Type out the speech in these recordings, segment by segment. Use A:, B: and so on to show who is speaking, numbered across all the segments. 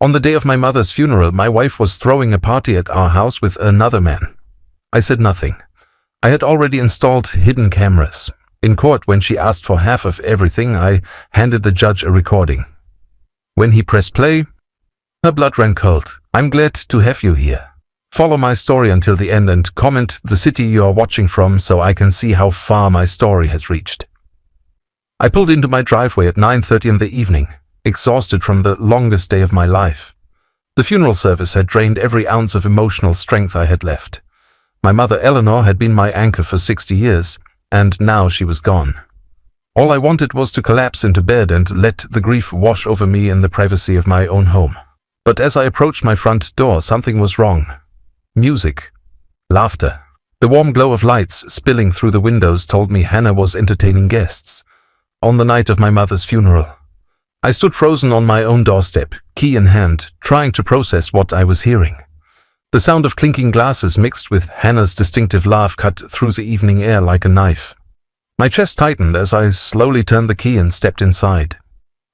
A: On the day of my mother's funeral, my wife was throwing a party at our house with another man. I said nothing. I had already installed hidden cameras. In court, when she asked for half of everything, I handed the judge a recording. When he pressed play, her blood ran cold. I'm glad to have you here. Follow my story until the end and comment the city you are watching from so I can see how far my story has reached. I pulled into my driveway at 9:30 in the evening, exhausted from the longest day of my life. The funeral service had drained every ounce of emotional strength I had left. My mother Eleanor had been my anchor for 60 years, and now she was gone. All I wanted was to collapse into bed and let the grief wash over me in the privacy of my own home. But as I approached my front door, something was wrong. Music. Laughter. The warm glow of lights spilling through the windows told me Hannah was entertaining guests. On the night of my mother's funeral, I stood frozen on my own doorstep, key in hand, trying to process what I was hearing. The sound of clinking glasses mixed with Hannah's distinctive laugh cut through the evening air like a knife. My chest tightened as I slowly turned the key and stepped inside.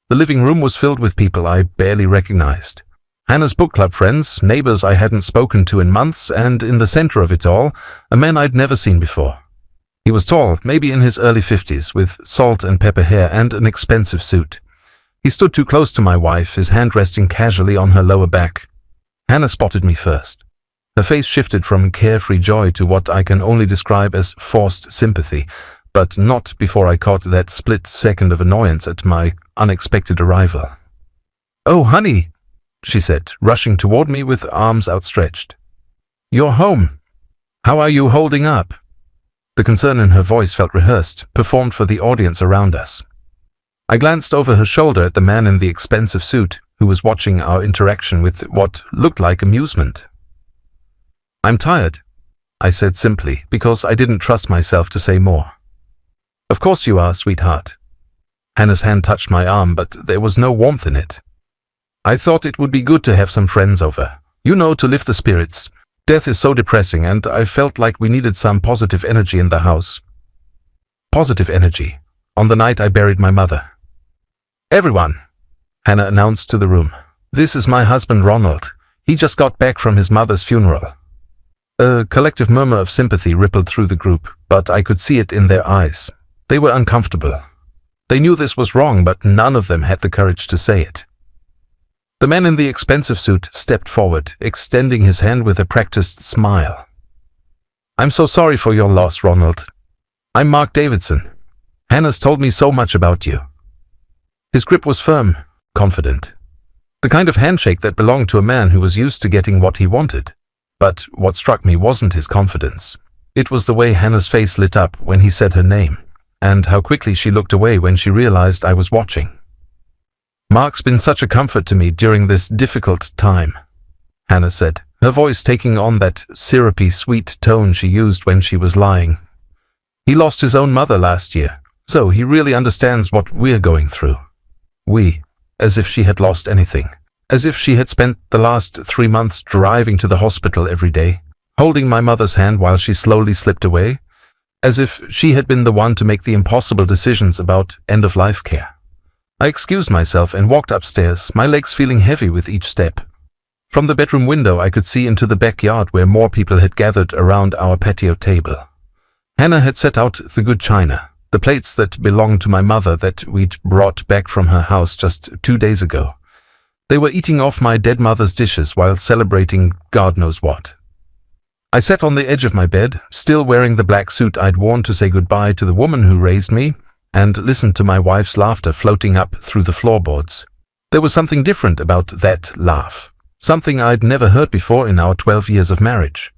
A: The living room was filled with people I barely recognized. Hannah's book club friends, neighbors I hadn't spoken to in months, and in the center of it all, a man I'd never seen before. He was tall, maybe in his early 50s, with salt and pepper hair and an expensive suit. He stood too close to my wife, his hand resting casually on her lower back. Hannah spotted me first. Her face shifted from carefree joy to what I can only describe as forced sympathy, but not before I caught that split second of annoyance at my unexpected arrival. "Oh, honey," she said, rushing toward me with arms outstretched. "You're home. How are you holding up?" The concern in her voice felt rehearsed, performed for the audience around us. I glanced over her shoulder at the man in the expensive suit, who was watching our interaction with what looked like amusement. "I'm tired," I said simply, because I didn't trust myself to say more. "Of course you are, sweetheart." Hannah's hand touched my arm, but there was no warmth in it. "I thought it would be good to have some friends over. You know, to lift the spirits. Death is so depressing, and I felt like we needed some positive energy in the house." Positive energy. On the night I buried my mother. "Everyone," Hannah announced to the room. "This is my husband Ronald. He just got back from his mother's funeral." A collective murmur of sympathy rippled through the group, but I could see it in their eyes. They were uncomfortable. They knew this was wrong, but none of them had the courage to say it. The man in the expensive suit stepped forward, extending his hand with a practiced smile. "I'm so sorry for your loss, Ronald. I'm Mark Davidson. Hannah's told me so much about you." His grip was firm, confident. The kind of handshake that belonged to a man who was used to getting what he wanted. But what struck me wasn't his confidence. It was the way Hannah's face lit up when he said her name, and how quickly she looked away when she realized I was watching. "Mark's been such a comfort to me during this difficult time," Hannah said, her voice taking on that syrupy, sweet tone she used when she was lying. "He lost his own mother last year, so he really understands what we're going through." We, as if she had lost anything. As if she had spent the last 3 months driving to the hospital every day, holding my mother's hand while she slowly slipped away. As if she had been the one to make the impossible decisions about end-of-life care. I excused myself and walked upstairs, my legs feeling heavy with each step. From the bedroom window I could see into the backyard where more people had gathered around our patio table. Hannah had set out the good china, the plates that belonged to my mother that we'd brought back from her house just 2 days ago. They were eating off my dead mother's dishes while celebrating God knows what. I sat on the edge of my bed, still wearing the black suit I'd worn to say goodbye to the woman who raised me, and listened to my wife's laughter floating up through the floorboards. There was something different about that laugh, something I'd never heard before in our 12 years of marriage.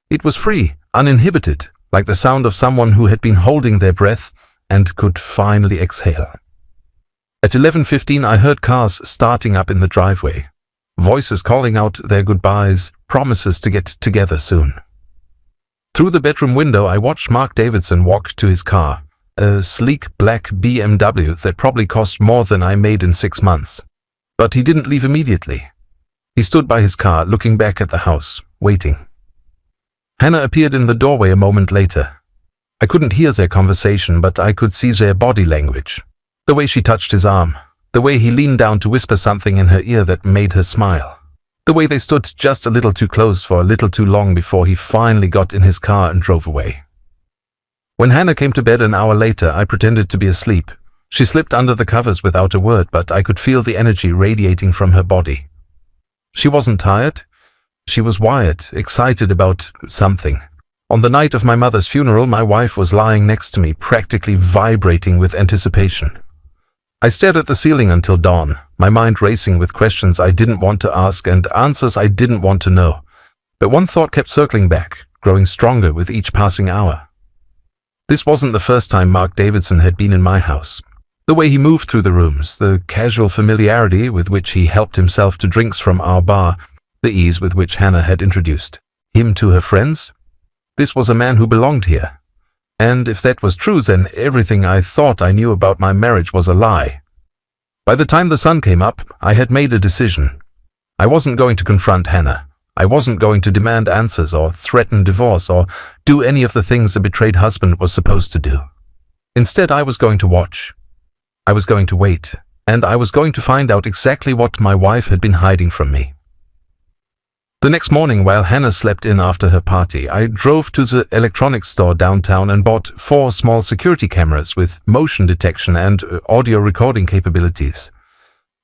A: It was free, uninhibited, like the sound of someone who had been holding their breath and could finally exhale. At 11:15 I heard cars starting up in the driveway, voices calling out their goodbyes, promises to get together soon. Through the bedroom window I watched Mark Davidson walk to his car, a sleek black BMW that probably cost more than I made in 6 months. But he didn't leave immediately. He stood by his car, looking back at the house, waiting. Hannah appeared in the doorway a moment later. I couldn't hear their conversation, but I could see their body language. The way she touched his arm, The way he leaned down to whisper something in her ear that made her smile. The way they stood just a little too close for a little too long before he finally got in his car and drove away. When Hannah came to bed an hour later, I pretended to be asleep. She slipped under the covers without a word, but I could feel the energy radiating from her body. She wasn't tired. She was wired, excited about something. On the night of my mother's funeral, my wife was lying next to me, practically vibrating with anticipation. I stared at the ceiling until dawn, my mind racing with questions I didn't want to ask and answers I didn't want to know. But one thought kept circling back, growing stronger with each passing hour. This wasn't the first time Mark Davidson had been in my house. The way he moved through the rooms, the casual familiarity with which he helped himself to drinks from our bar, the ease with which Hannah had introduced him to her friends. This was a man who belonged here. And if that was true, then everything I thought I knew about my marriage was a lie. By the time the sun came up, I had made a decision. I wasn't going to confront Hannah. I wasn't going to demand answers or threaten divorce or do any of the things a betrayed husband was supposed to do. Instead, I was going to watch. I was going to wait, and I was going to find out exactly what my wife had been hiding from me. The next morning, while Hannah slept in after her party, I drove to the electronics store downtown and bought 4 small security cameras with motion detection and audio recording capabilities.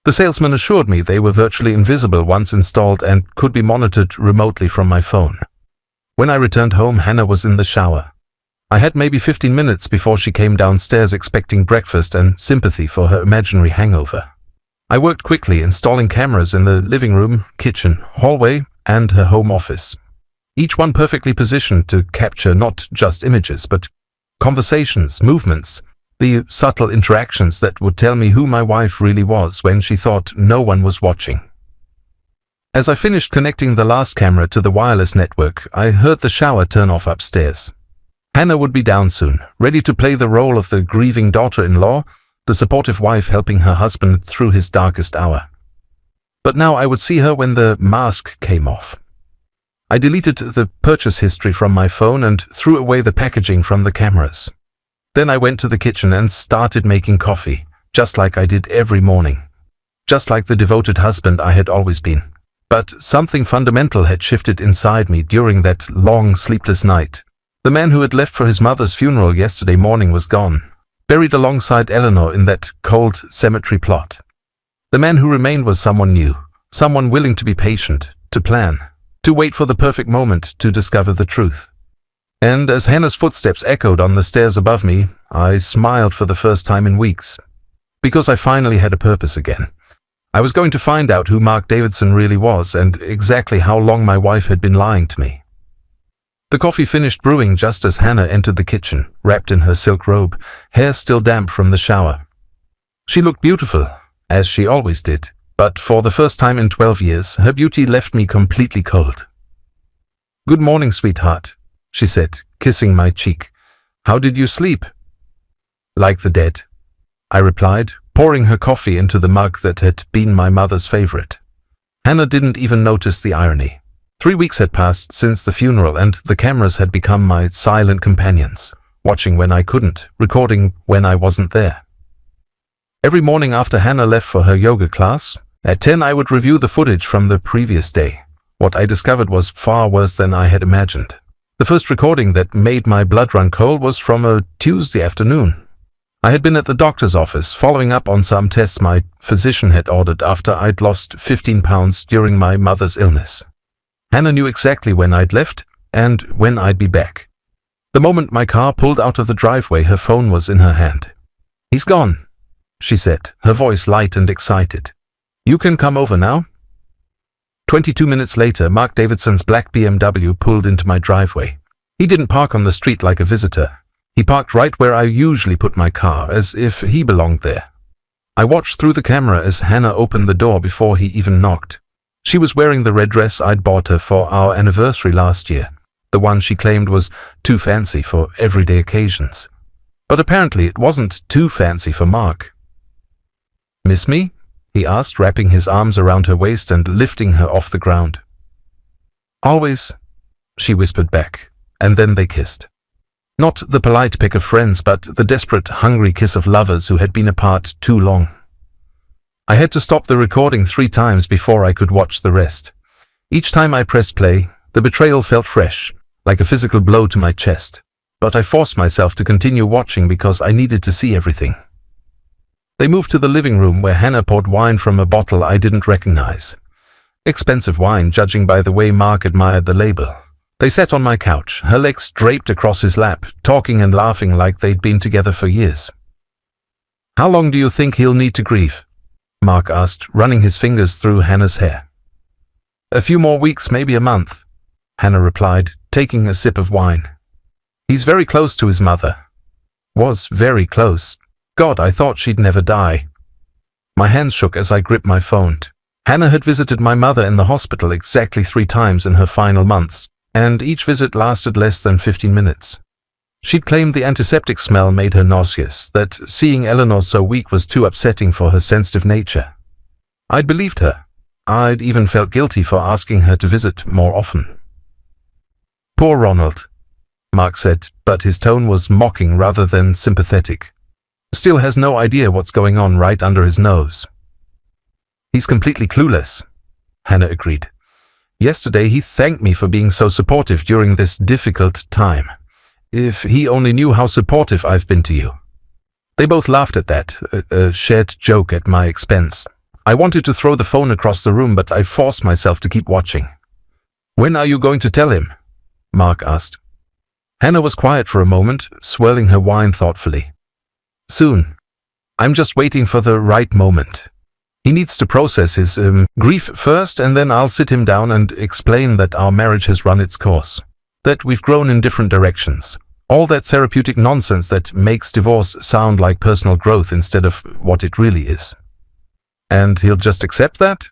A: The salesman assured me they were virtually invisible once installed and could be monitored remotely from my phone. When I returned home, Hannah was in the shower. I had maybe 15 minutes before she came downstairs expecting breakfast and sympathy for her imaginary hangover. I worked quickly, installing cameras in the living room, kitchen, hallway, and her home office. Each one perfectly positioned to capture not just images, but conversations, movements, the subtle interactions that would tell me who my wife really was when she thought no one was watching. As I finished connecting the last camera to the wireless network, I heard the shower turn off upstairs. Hannah would be down soon, ready to play the role of the grieving daughter-in-law, the supportive wife helping her husband through his darkest hour. But now I would see her when the mask came off. I deleted the purchase history from my phone and threw away the packaging from the cameras. Then I went to the kitchen and started making coffee, just like I did every morning. Just like the devoted husband I had always been. But something fundamental had shifted inside me during that long, sleepless night. The man who had left for his mother's funeral yesterday morning was gone, buried alongside Eleanor in that cold cemetery plot. The man who remained was someone new, someone willing to be patient, to plan, to wait for the perfect moment to discover the truth. And as Hannah's footsteps echoed on the stairs above me, I smiled for the first time in weeks. Because I finally had a purpose again. I was going to find out who Mark Davidson really was and exactly how long my wife had been lying to me. The coffee finished brewing just as Hannah entered the kitchen, wrapped in her silk robe, hair still damp from the shower. She looked beautiful, as she always did, but for the first time in 12 years, her beauty left me completely cold. "Good morning, sweetheart," she said, kissing my cheek. "How did you sleep?" "Like the dead," I replied, pouring her coffee into the mug that had been my mother's favorite. Hannah didn't even notice the irony. 3 weeks had passed since the funeral, and the cameras had become my silent companions, watching when I couldn't, recording when I wasn't there. Every morning after Hannah left for her yoga class, at 10 I would review the footage from the previous day. What I discovered was far worse than I had imagined. The first recording that made my blood run cold was from a Tuesday afternoon. I had been at the doctor's office following up on some tests my physician had ordered after I'd lost 15 pounds during my mother's illness. Hannah knew exactly when I'd left and when I'd be back. The moment my car pulled out of the driveway, her phone was in her hand. "He's gone," she said, her voice light and excited. "You can come over now." 22 minutes later, Mark Davidson's black BMW pulled into my driveway. He didn't park on the street like a visitor. He parked right where I usually put my car, as if he belonged there. I watched through the camera as Hannah opened the door before he even knocked. She was wearing the red dress I'd bought her for our anniversary last year, the one she claimed was too fancy for everyday occasions. But apparently it wasn't too fancy for Mark. "Miss me?" he asked, wrapping his arms around her waist and lifting her off the ground. "Always," she whispered back, and then they kissed. Not the polite pick of friends, but the desperate, hungry kiss of lovers who had been apart too long. I had to stop the recording 3 times before I could watch the rest. Each time I pressed play, the betrayal felt fresh, like a physical blow to my chest. But I forced myself to continue watching because I needed to see everything. They moved to the living room where Hannah poured wine from a bottle I didn't recognize. Expensive wine, judging by the way Mark admired the label. They sat on my couch, her legs draped across his lap, talking and laughing like they'd been together for years. "How long do you think he'll need to grieve?" Mark asked, running his fingers through Hannah's hair. "A few more weeks, maybe a month," Hannah replied, taking a sip of wine. "He's very close to his mother. Was very close. God, I thought she'd never die." My hands shook as I gripped my phone. Hannah had visited my mother in the hospital exactly 3 times in her final months, and each visit lasted less than 15 minutes. She'd claimed the antiseptic smell made her nauseous, that seeing Eleanor so weak was too upsetting for her sensitive nature. I'd believed her. I'd even felt guilty for asking her to visit more often. "Poor Ronald," Mark said, but his tone was mocking rather than sympathetic. "Still has no idea what's going on right under his nose." "He's completely clueless," Hannah agreed. "Yesterday he thanked me for being so supportive during this difficult time. If he only knew how supportive I've been to you." They both laughed at that, a shared joke at my expense. I wanted to throw the phone across the room, but I forced myself to keep watching. "When are you going to tell him?" Mark asked. Hannah was quiet for a moment, swirling her wine thoughtfully. "Soon. I'm just waiting for the right moment. He needs to process his grief first, and then I'll sit him down and explain that our marriage has run its course, that we've grown in different directions. All that therapeutic nonsense that makes divorce sound like personal growth instead of what it really is." "And he'll just accept that?"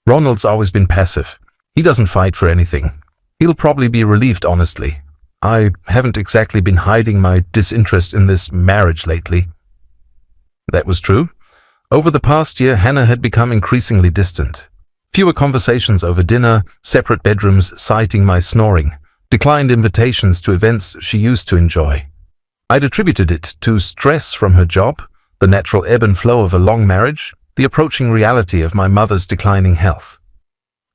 A: "Ronald's always been passive. He doesn't fight for anything. He'll probably be relieved, honestly. I haven't exactly been hiding my disinterest in this marriage lately." That was true. Over the past year, Hannah had become increasingly distant. Fewer conversations over dinner, separate bedrooms citing my snoring, declined invitations to events she used to enjoy. I'd attributed it to stress from her job, the natural ebb and flow of a long marriage, the approaching reality of my mother's declining health.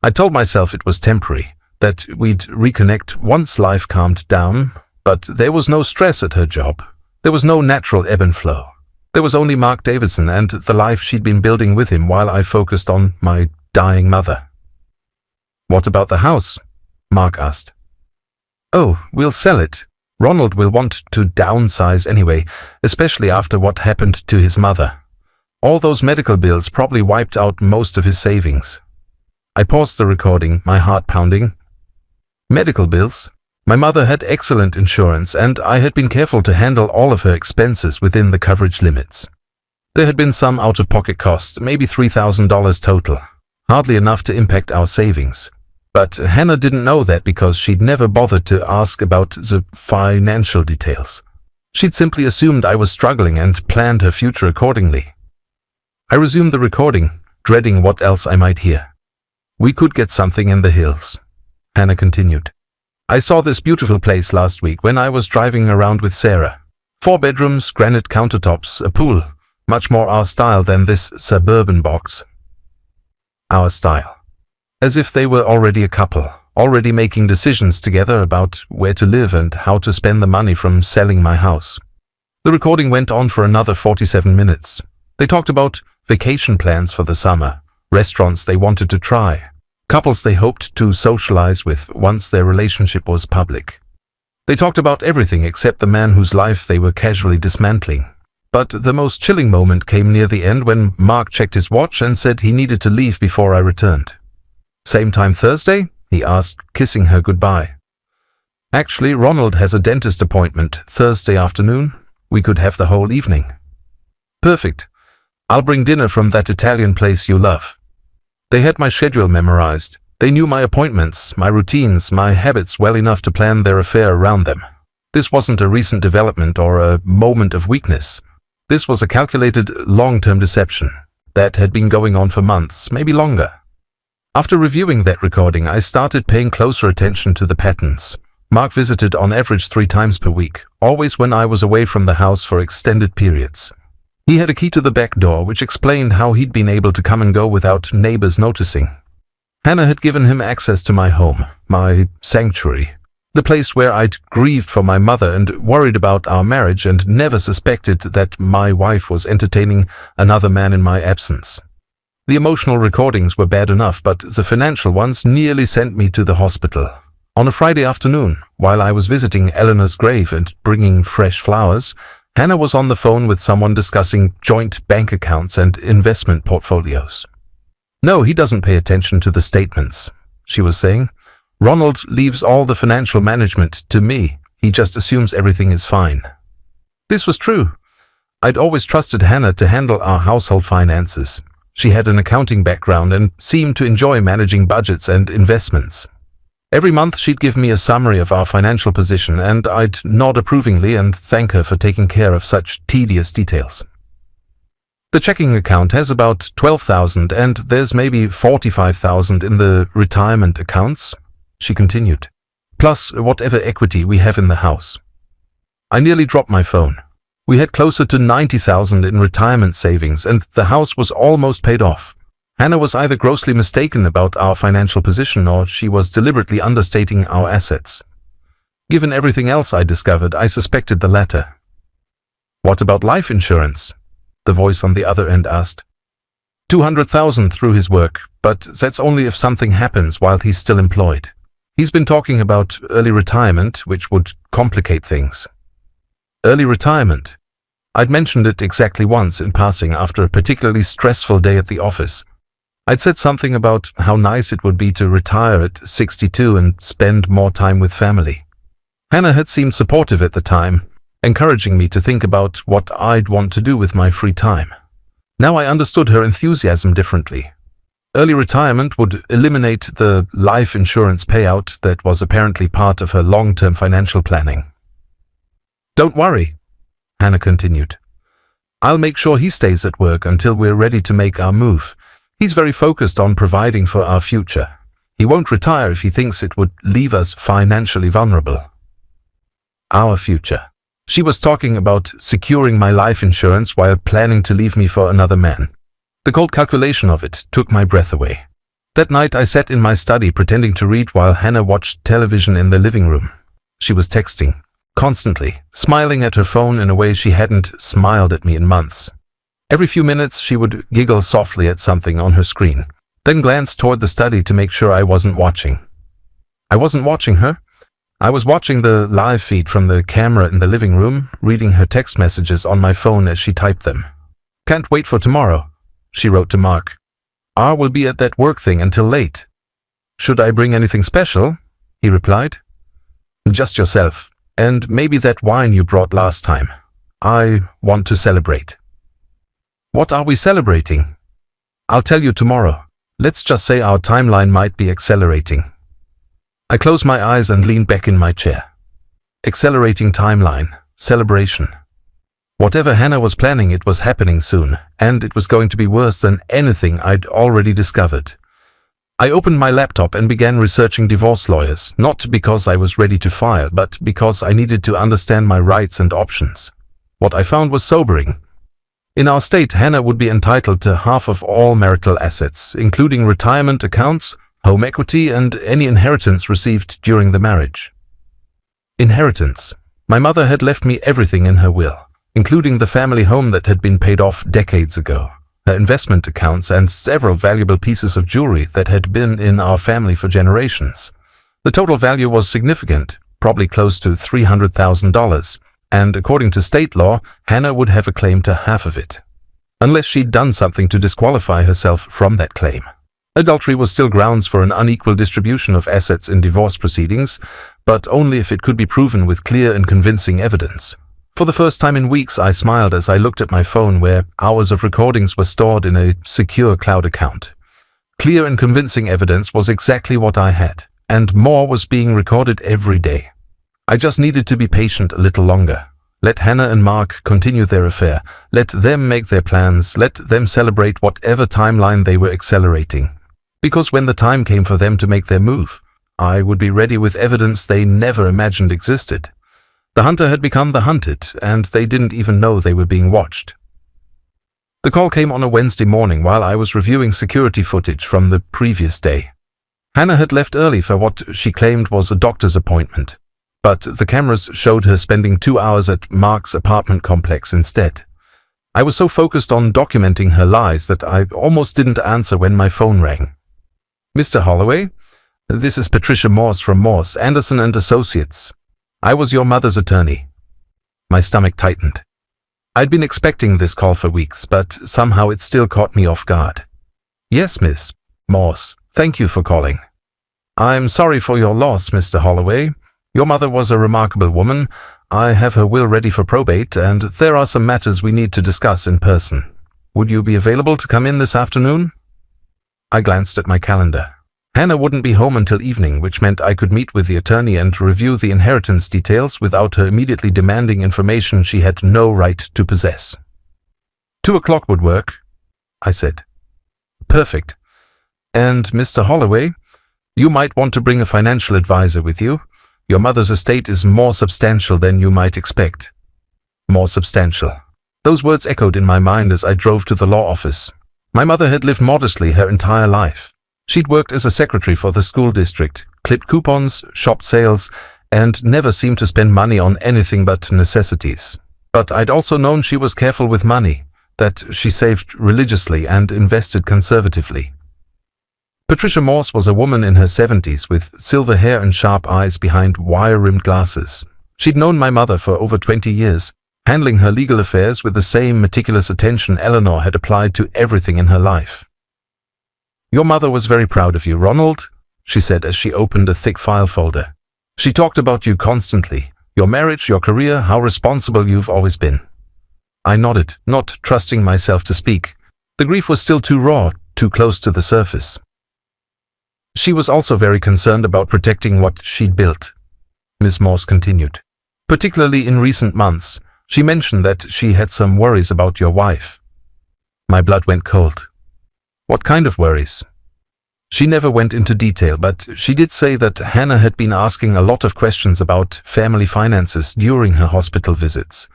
A: I told myself it was temporary, that we'd reconnect once life calmed down, but there was no stress at her job. There was no natural ebb and flow. There was only Mark Davidson and the life she'd been building with him while I focused on my dying mother. "What about the house?" Mark asked. "Oh, we'll sell it. Ronald will want to downsize anyway, especially after what happened to his mother. All those medical bills probably wiped out most of his savings." I paused the recording, my heart pounding. Medical bills? My mother had excellent insurance, and I had been careful to handle all of her expenses within the coverage limits. There had been some out-of-pocket costs, maybe $3,000 total, hardly enough to impact our savings. But Hannah didn't know that because she'd never bothered to ask about the financial details. She'd simply assumed I was struggling and planned her future accordingly. I resumed the recording, dreading what else I might hear. "We could get something in the hills," Hannah continued. "I saw this beautiful place last week when I was driving around with Sarah. 4 bedrooms, granite countertops, a pool, much more our style than this suburban box." Our style. As if they were already a couple, already making decisions together about where to live and how to spend the money from selling my house. The recording went on for another 47 minutes. They talked about vacation plans for the summer, restaurants they wanted to try, couples they hoped to socialize with once their relationship was public. They talked about everything except the man whose life they were casually dismantling. But the most chilling moment came near the end when Mark checked his watch and said he needed to leave before I returned. "Same time Thursday?" he asked, kissing her goodbye. "Actually, Ronald has a dentist appointment Thursday afternoon. We could have the whole evening." "Perfect. I'll bring dinner from that Italian place you love." They had my schedule memorized. They knew my appointments, my routines, my habits well enough to plan their affair around them. This wasn't a recent development or a moment of weakness. This was a calculated, long-term deception that had been going on for months, maybe longer. After reviewing that recording, I started paying closer attention to the patterns. Mark visited on average 3 times per week, always when I was away from the house for extended periods. He had a key to the back door, which explained how he'd been able to come and go without neighbors noticing. Hannah had given him access to my home, my sanctuary, the place where I'd grieved for my mother and worried about our marriage and never suspected that my wife was entertaining another man in my absence. The emotional recordings were bad enough, but the financial ones nearly sent me to the hospital. On a Friday afternoon, while I was visiting Eleanor's grave and bringing fresh flowers, Hannah was on the phone with someone discussing joint bank accounts and investment portfolios. "No, he doesn't pay attention to the statements," she was saying. "Ronald leaves all the financial management to me. He just assumes everything is fine." This was true. I'd always trusted Hannah to handle our household finances. She had an accounting background and seemed to enjoy managing budgets and investments. Every month she'd give me a summary of our financial position, and I'd nod approvingly and thank her for taking care of such tedious details. "The checking account has about 12,000 and there's maybe 45,000 in the retirement accounts," she continued, "plus whatever equity we have in the house." I nearly dropped my phone. We had closer to 90,000 in retirement savings, and the house was almost paid off. Hannah was either grossly mistaken about our financial position or she was deliberately understating our assets. Given everything else I discovered, I suspected the latter. "What about life insurance?" the voice on the other end asked. 200,000 through his work, but that's only if something happens while he's still employed. He's been talking about early retirement, which would complicate things. Early retirement. I'd mentioned it exactly once in passing after a particularly stressful day at the office. I'd said something about how nice it would be to retire at 62 and spend more time with family. Hannah had seemed supportive at the time, encouraging me to think about what I'd want to do with my free time. Now I understood her enthusiasm differently. Early retirement would eliminate the life insurance payout that was apparently part of her long-term financial planning. "Don't worry," Hannah continued. "I'll make sure he stays at work until we're ready to make our move. He's very focused on providing for our future. He won't retire if he thinks it would leave us financially vulnerable." Our future. She was talking about securing my life insurance while planning to leave me for another man. The cold calculation of it took my breath away. That night I sat in my study pretending to read while Hannah watched television in the living room. She was texting, constantly, smiling at her phone in a way she hadn't smiled at me in months. Every few minutes she would giggle softly at something on her screen, then glance toward the study to make sure I wasn't watching. I wasn't watching her. I was watching the live feed from the camera in the living room, reading her text messages on my phone as she typed them. "Can't wait for tomorrow," she wrote to Mark. "R will be at that work thing until late." "Should I bring anything special?" he replied. "Just yourself, and maybe that wine you brought last time. I want to celebrate." "What are we celebrating?" "I'll tell you tomorrow. Let's just say our timeline might be accelerating." I closed my eyes and leaned back in my chair. Accelerating timeline, celebration. Whatever Hannah was planning, it was happening soon, and it was going to be worse than anything I'd already discovered. I opened my laptop and began researching divorce lawyers, not because I was ready to file, but because I needed to understand my rights and options. What I found was sobering. In our state, Hannah would be entitled to half of all marital assets, including retirement accounts, home equity, and any inheritance received during the marriage. Inheritance. My mother had left me everything in her will, including the family home that had been paid off decades ago, her investment accounts, and several valuable pieces of jewelry that had been in our family for generations. The total value was significant, probably close to $300,000, and according to state law, Hannah would have a claim to half of it, unless she'd done something to disqualify herself from that claim. Adultery was still grounds for an unequal distribution of assets in divorce proceedings, but only if it could be proven with clear and convincing evidence. For the first time in weeks, I smiled as I looked at my phone where hours of recordings were stored in a secure cloud account. Clear and convincing evidence was exactly what I had, and more was being recorded every day. I just needed to be patient a little longer. Let Hannah and Mark continue their affair. Let them make their plans. Let them celebrate whatever timeline they were accelerating. Because when the time came for them to make their move, I would be ready with evidence they never imagined existed. The hunter had become the hunted, and they didn't even know they were being watched. The call came on a Wednesday morning while I was reviewing security footage from the previous day. Hannah had left early for what she claimed was a doctor's appointment, but the cameras showed her spending 2 hours at Mark's apartment complex instead. I was so focused on documenting her lies that I almost didn't answer when my phone rang. "Mr. Holloway, this is Patricia Morse from Morse, Anderson and Associates. I was your mother's attorney." My stomach tightened. I'd been expecting this call for weeks, but somehow it still caught me off guard. "Yes, Miss Morse. Thank you for calling. I'm sorry for your loss, Mr. Holloway. Your mother was a remarkable woman. I have her will ready for probate, and there are some matters we need to discuss in person. Would you be available to come in this afternoon?" I glanced at my calendar. Hannah wouldn't be home until evening, which meant I could meet with the attorney and review the inheritance details without her immediately demanding information she had no right to possess. 2 o'clock would work, I said. "Perfect. And Mr. Holloway, you might want to bring a financial advisor with you. Your mother's estate is more substantial than you might expect." More substantial. Those words echoed in my mind as I drove to the law office. My mother had lived modestly her entire life. She'd worked as a secretary for the school district, clipped coupons, shopped sales, and never seemed to spend money on anything but necessities. But I'd also known she was careful with money, that she saved religiously and invested conservatively. Patricia Morse was a woman in her 70s with silver hair and sharp eyes behind wire-rimmed glasses. She'd known my mother for over 20 years, handling her legal affairs with the same meticulous attention Eleanor had applied to everything in her life. "Your mother was very proud of you, Ronald," she said as she opened a thick file folder. "She talked about you constantly, your marriage, your career, how responsible you've always been." I nodded, not trusting myself to speak. The grief was still too raw, too close to the surface. "She was also very concerned about protecting what she'd built," Miss Morse continued. "Particularly in recent months, she mentioned that she had some worries about your wife." My blood went cold. "What kind of worries?" She never went into detail, but she did say that Hannah had been asking a lot of questions about family finances during her hospital visits.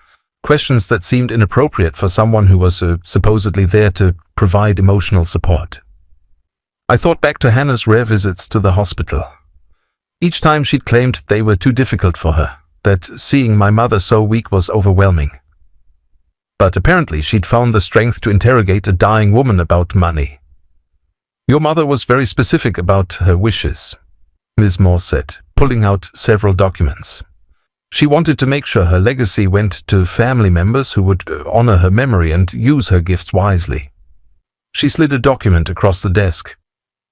A: Questions that seemed inappropriate for someone who was supposedly there to provide emotional support. I thought back to Hannah's rare visits to the hospital. Each time she'd claimed they were too difficult for her, that seeing my mother so weak was overwhelming. But apparently she'd found the strength to interrogate a dying woman about money. "Your mother was very specific about her wishes," Ms. Morse said, pulling out several documents. "She wanted to make sure her legacy went to family members who would honor her memory and use her gifts wisely." She slid a document across the desk.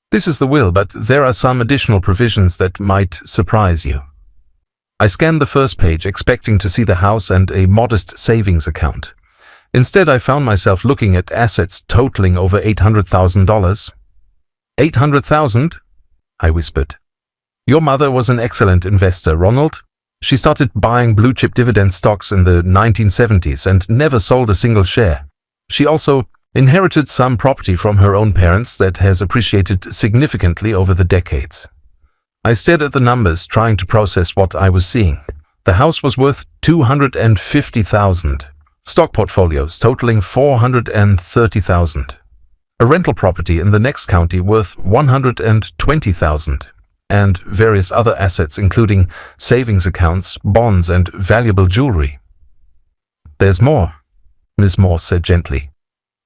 A: "This is the will, but there are some additional provisions that might surprise you." I scanned the first page, expecting to see the house and a modest savings account. Instead, I found myself looking at assets totaling over $800,000. $800,000? I whispered. "Your mother was an excellent investor, Ronald. She started buying blue-chip dividend stocks in the 1970s and never sold a single share. She also inherited some property from her own parents that has appreciated significantly over the decades." I stared at the numbers, trying to process what I was seeing. The house was worth $250,000. Stock portfolios totaling $430,000. A rental property in the next county worth $120,000. And various other assets including savings accounts, bonds, and valuable jewelry. "There's more," Ms. Morse said gently.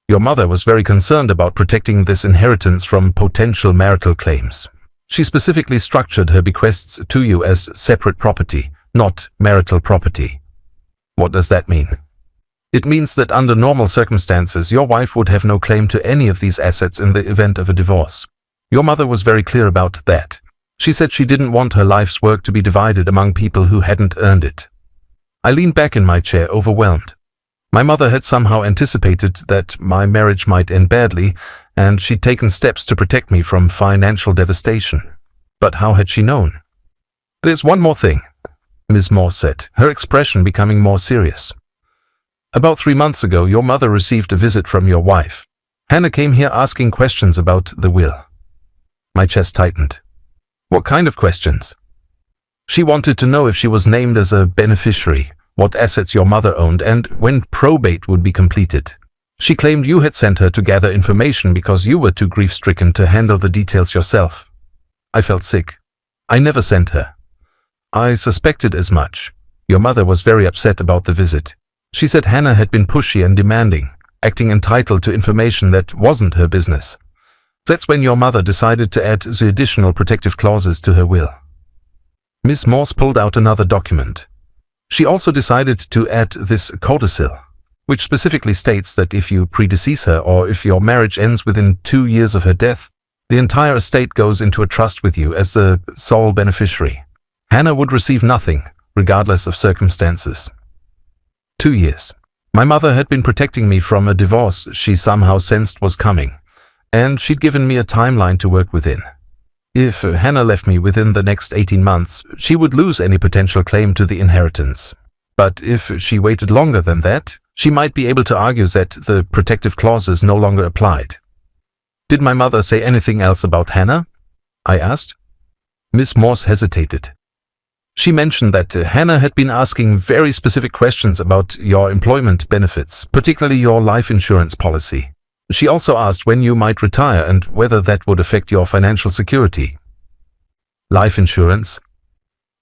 A: "Your mother was very concerned about protecting this inheritance from potential marital claims. She specifically structured her bequests to you as separate property, not marital property." "What does that mean?" "It means that under normal circumstances, your wife would have no claim to any of these assets in the event of a divorce. Your mother was very clear about that. She said she didn't want her life's work to be divided among people who hadn't earned it." I leaned back in my chair, overwhelmed. My mother had somehow anticipated that my marriage might end badly, and she'd taken steps to protect me from financial devastation. But how had she known? "There's one more thing," Ms. Morse said, her expression becoming more serious. "About 3 months ago, your mother received a visit from your wife. Hannah came here asking questions about the will." My chest tightened. "What kind of questions?" "She wanted to know if she was named as a beneficiary, what assets your mother owned, and when probate would be completed." She claimed you had sent her to gather information because you were too grief-stricken to handle the details yourself. I felt sick. I never sent her. I suspected as much. Your mother was very upset about the visit. She said Hannah had been pushy and demanding, acting entitled to information that wasn't her business. That's when your mother decided to add the additional protective clauses to her will. Miss Morse pulled out another document. She also decided to add this codicil, which specifically states that if you predecease her or if your marriage ends within 2 years of her death, the entire estate goes into a trust with you as the sole beneficiary. Hannah would receive nothing, regardless of circumstances. 2 years. My mother had been protecting me from a divorce she somehow sensed was coming, and she'd given me a timeline to work within. If Hannah left me within the next 18 months, she would lose any potential claim to the inheritance. But if she waited longer than that, she might be able to argue that the protective clauses no longer applied. Did my mother say anything else about Hannah? I asked. Miss Morse hesitated. She mentioned that Hannah had been asking very specific questions about your employment benefits, particularly your life insurance policy. She also asked when you might retire and whether that would affect your financial security. Life insurance.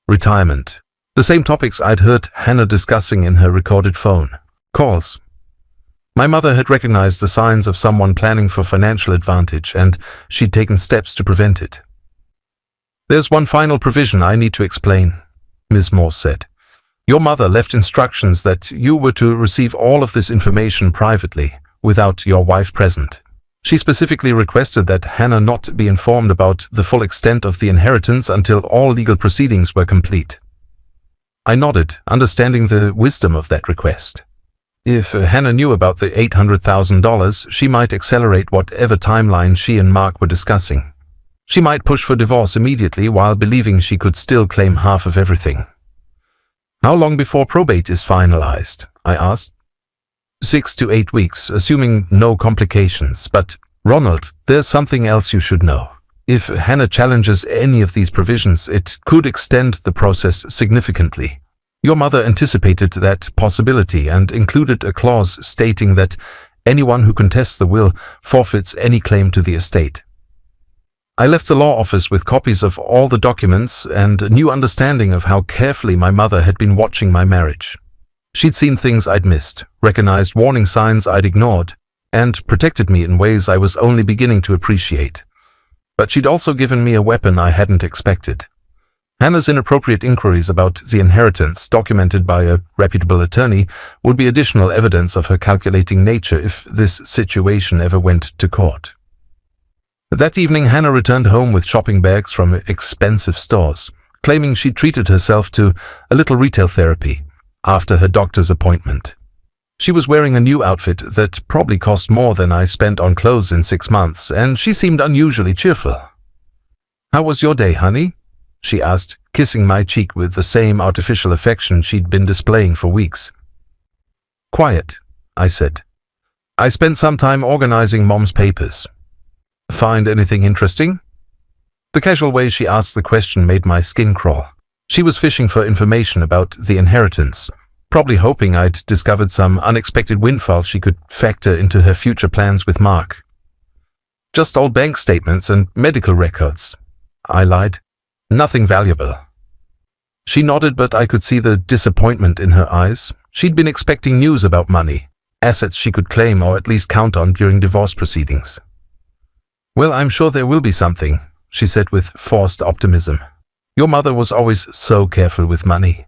A: Retirement. The same topics I'd heard Hannah discussing in her recorded phone calls. My mother had recognized the signs of someone planning for financial advantage, and she'd taken steps to prevent it. There's one final provision I need to explain, Ms. Morse said. Your mother left instructions that you were to receive all of this information privately, without your wife present. She specifically requested that Hannah not be informed about the full extent of the inheritance until all legal proceedings were complete. I nodded, understanding the wisdom of that request. If Hannah knew about the $800,000, she might accelerate whatever timeline she and Mark were discussing. She might push for divorce immediately while believing she could still claim half of everything. How long before probate is finalized? I asked. 6 to 8 weeks, assuming no complications. But, Ronald, there's something else you should know. If Hannah challenges any of these provisions, it could extend the process significantly. Your mother anticipated that possibility and included a clause stating that anyone who contests the will forfeits any claim to the estate. I left the law office with copies of all the documents and a new understanding of how carefully my mother had been watching my marriage. She'd seen things I'd missed, recognized warning signs I'd ignored, and protected me in ways I was only beginning to appreciate. But she'd also given me a weapon I hadn't expected. Hannah's inappropriate inquiries about the inheritance, documented by a reputable attorney, would be additional evidence of her calculating nature if this situation ever went to court. That evening, Hannah returned home with shopping bags from expensive stores, claiming she'd treated herself to a little retail therapy after her doctor's appointment. She was wearing a new outfit that probably cost more than I spent on clothes in 6 months, and she seemed unusually cheerful. "How was your day, honey?" she asked, kissing my cheek with the same artificial affection she'd been displaying for weeks. "Quiet," I said. "I spent some time organizing Mom's papers." "Find anything interesting?" The casual way she asked the question made my skin crawl. She was fishing for information about the inheritance, probably hoping I'd discovered some unexpected windfall she could factor into her future plans with Mark. "Just old bank statements and medical records," I lied. "Nothing valuable." She nodded, but I could see the disappointment in her eyes. She'd been expecting news about money, assets she could claim or at least count on during divorce proceedings. "Well, I'm sure there will be something," she said with forced optimism. "Your mother was always so careful with money."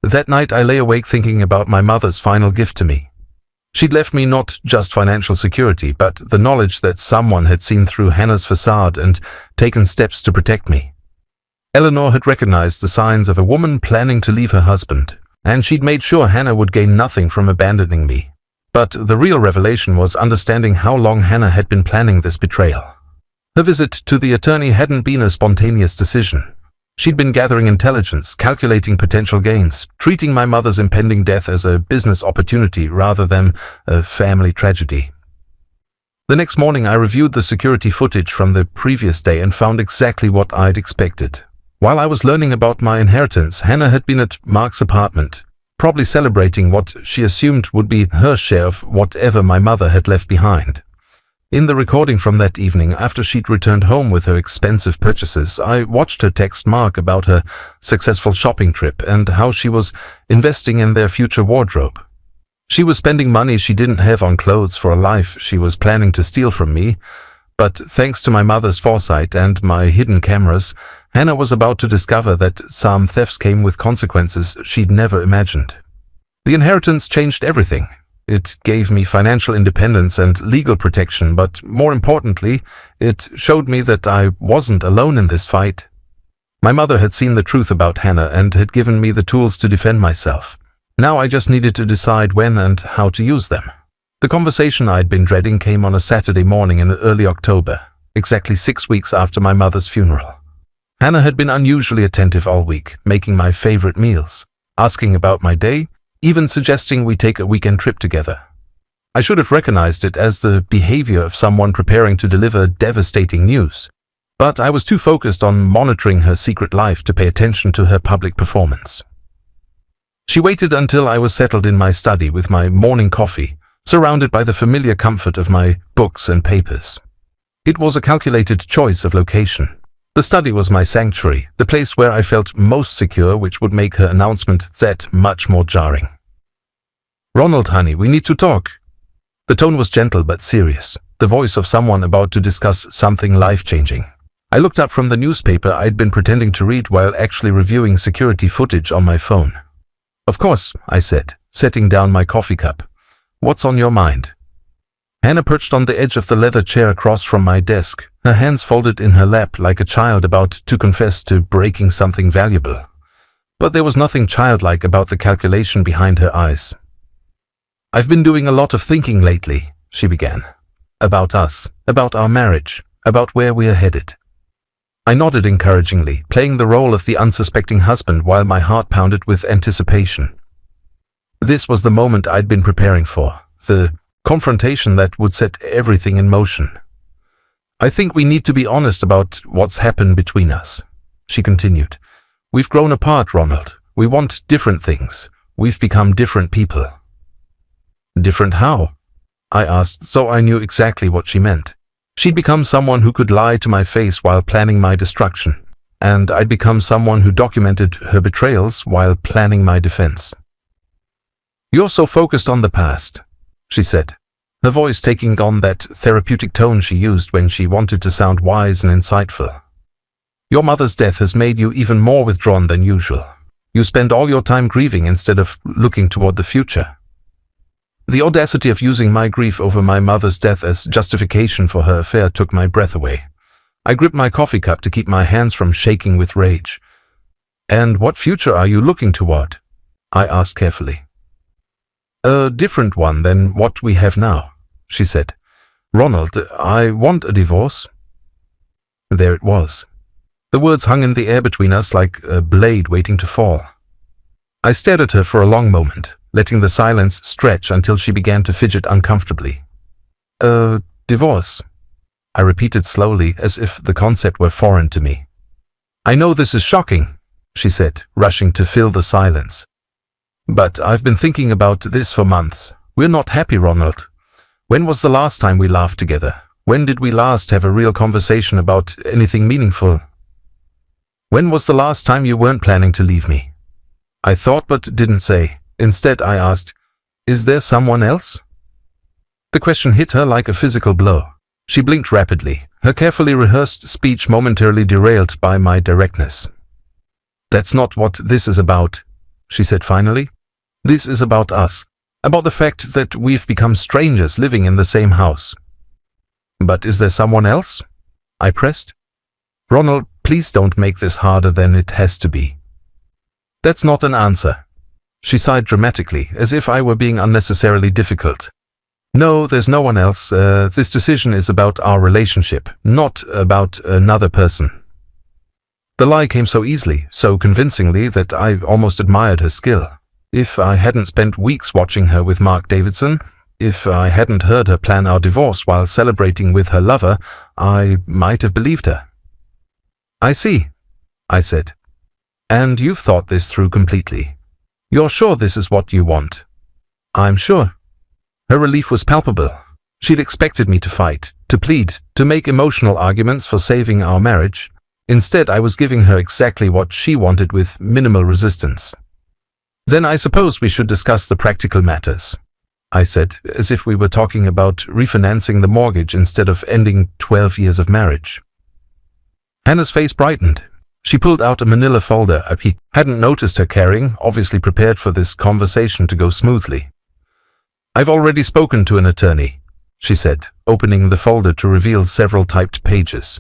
A: That night I lay awake thinking about my mother's final gift to me. She'd left me not just financial security, but the knowledge that someone had seen through Hannah's facade and taken steps to protect me. Eleanor had recognized the signs of a woman planning to leave her husband, and she'd made sure Hannah would gain nothing from abandoning me. But the real revelation was understanding how long Hannah had been planning this betrayal. Her visit to the attorney hadn't been a spontaneous decision. She'd been gathering intelligence, calculating potential gains, treating my mother's impending death as a business opportunity rather than a family tragedy. The next morning I reviewed the security footage from the previous day and found exactly what I'd expected. While I was learning about my inheritance, Hannah had been at Mark's apartment, probably celebrating what she assumed would be her share of whatever my mother had left behind. In the recording from that evening, after she'd returned home with her expensive purchases, I watched her text Mark about her successful shopping trip and how she was investing in their future wardrobe. She was spending money she didn't have on clothes for a life she was planning to steal from me, but thanks to my mother's foresight and my hidden cameras, Hannah was about to discover that some thefts came with consequences she'd never imagined. The inheritance changed everything. It gave me financial independence and legal protection, but more importantly, it showed me that I wasn't alone in this fight. My mother had seen the truth about Hannah and had given me the tools to defend myself. Now I just needed to decide when and how to use them. The conversation I'd been dreading came on a Saturday morning in early October, exactly 6 weeks after my mother's funeral. Hannah had been unusually attentive all week, making my favorite meals, asking about my day, even suggesting we take a weekend trip together. I should have recognized it as the behavior of someone preparing to deliver devastating news, but I was too focused on monitoring her secret life to pay attention to her public performance. She waited until I was settled in my study with my morning coffee, surrounded by the familiar comfort of my books and papers. It was a calculated choice of location. The study was my sanctuary, the place where I felt most secure, which would make her announcement that much more jarring. "Ronald, honey, we need to talk." The tone was gentle but serious, the voice of someone about to discuss something life-changing. I looked up from the newspaper I'd been pretending to read while actually reviewing security footage on my phone. "Of course," I said, setting down my coffee cup. "What's on your mind?" Hannah perched on the edge of the leather chair across from my desk, her hands folded in her lap like a child about to confess to breaking something valuable. But there was nothing childlike about the calculation behind her eyes. "I've been doing a lot of thinking lately," she began. "About us, about our marriage, about where we are headed." I nodded encouragingly, playing the role of the unsuspecting husband while my heart pounded with anticipation. This was the moment I'd been preparing for, the confrontation that would set everything in motion. "I think we need to be honest about what's happened between us," she continued. "We've grown apart, Ronald. We want different things. We've become different people." "Different how?" I asked, so I knew exactly what she meant. She'd become someone who could lie to my face while planning my destruction, and I'd become someone who documented her betrayals while planning my defense. "You're so focused on the past," she said, her voice taking on that therapeutic tone she used when she wanted to sound wise and insightful. "Your mother's death has made you even more withdrawn than usual. You spend all your time grieving instead of looking toward the future." The audacity of using my grief over my mother's death as justification for her affair took my breath away. I gripped my coffee cup to keep my hands from shaking with rage. "And what future are you looking toward?" I asked carefully. "A different one than what we have now," she said. "Ronald, I want a divorce." There it was. The words hung in the air between us like a blade waiting to fall. I stared at her for a long moment, letting the silence stretch until she began to fidget uncomfortably. "A divorce," I repeated slowly, as if the concept were foreign to me. "I know this is shocking," she said, rushing to fill the silence. "But I've been thinking about this for months. We're not happy, Ronald. When was the last time we laughed together? When did we last have a real conversation about anything meaningful? When was the last time you weren't planning to leave me?" I thought but didn't say. Instead, I asked, "Is there someone else?" The question hit her like a physical blow. She blinked rapidly, her carefully rehearsed speech momentarily derailed by my directness. "That's not what this is about," she said finally. "This is about us, about the fact that we've become strangers living in the same house." "But is there someone else?" I pressed. "Ronald, please don't make this harder than it has to be." "That's not an answer." She sighed dramatically, as if I were being unnecessarily difficult. "No, there's no one else. This decision is about our relationship, not about another person." The lie came so easily, so convincingly, that I almost admired her skill. If I hadn't spent weeks watching her with Mark Davidson, if I hadn't heard her plan our divorce while celebrating with her lover, I might have believed her. "I see," I said. "And you've thought this through completely." You're sure this is what you want? I'm sure. Her relief was palpable. She'd expected me to fight, to plead, to make emotional arguments for saving our marriage. Instead, I was giving her exactly what she wanted with minimal resistance. Then I suppose we should discuss the practical matters, I said, as if we were talking about refinancing the mortgage instead of ending 12 years of marriage. Hannah's face brightened. She pulled out a manila folder I hadn't noticed her carrying, obviously prepared for this conversation to go smoothly. I've already spoken to an attorney, she said, opening the folder to reveal several typed pages.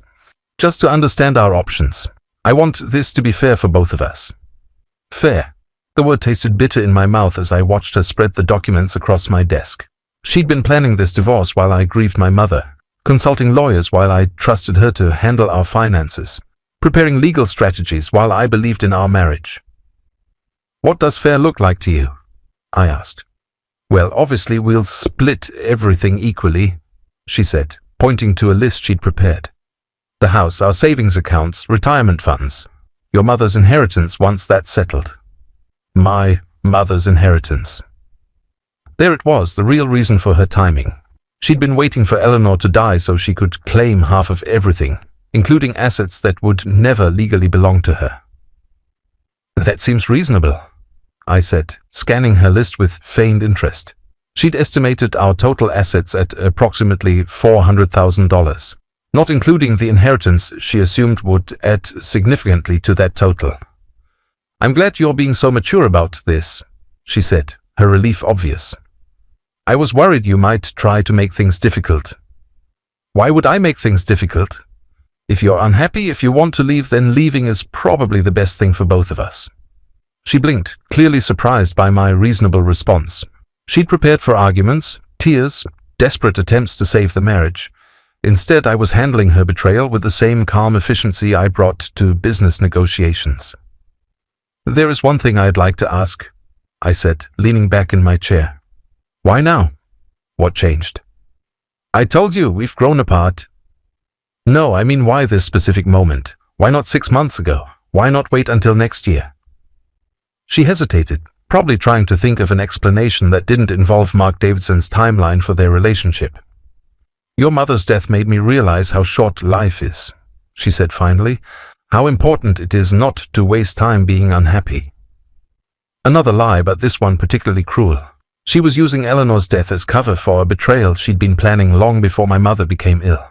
A: Just to understand our options. I want this to be fair for both of us. Fair. The word tasted bitter in my mouth as I watched her spread the documents across my desk. She'd been planning this divorce while I grieved my mother, consulting lawyers while I trusted her to handle our finances, preparing legal strategies while I believed in our marriage. What does fair look like to you? I asked. Well, obviously we'll split everything equally, she said, pointing to a list she'd prepared. The house, our savings accounts, retirement funds. Your mother's inheritance once that's settled. My mother's inheritance. There it was, the real reason for her timing. She'd been waiting for Eleanor to die so she could claim half of everything, including assets that would never legally belong to her. That seems reasonable, I said, scanning her list with feigned interest. She'd estimated our total assets at approximately $400,000, not including the inheritance she assumed would add significantly to that total. I'm glad you're being so mature about this, she said, her relief obvious. I was worried you might try to make things difficult. Why would I make things difficult? If you're unhappy, if you want to leave, then leaving is probably the best thing for both of us. She blinked, clearly surprised by my reasonable response. She'd prepared for arguments, tears, desperate attempts to save the marriage. Instead, I was handling her betrayal with the same calm efficiency I brought to business negotiations. There is one thing I'd like to ask, I said, leaning back in my chair. Why now? What changed? I told you, we've grown apart. No, I mean why this specific moment? Why not 6 months ago? Why not wait until next year? She hesitated, probably trying to think of an explanation that didn't involve Mark Davidson's timeline for their relationship. Your mother's death made me realize how short life is, she said finally, how important it is not to waste time being unhappy. Another lie, but this one particularly cruel. She was using Eleanor's death as cover for a betrayal she'd been planning long before my mother became ill.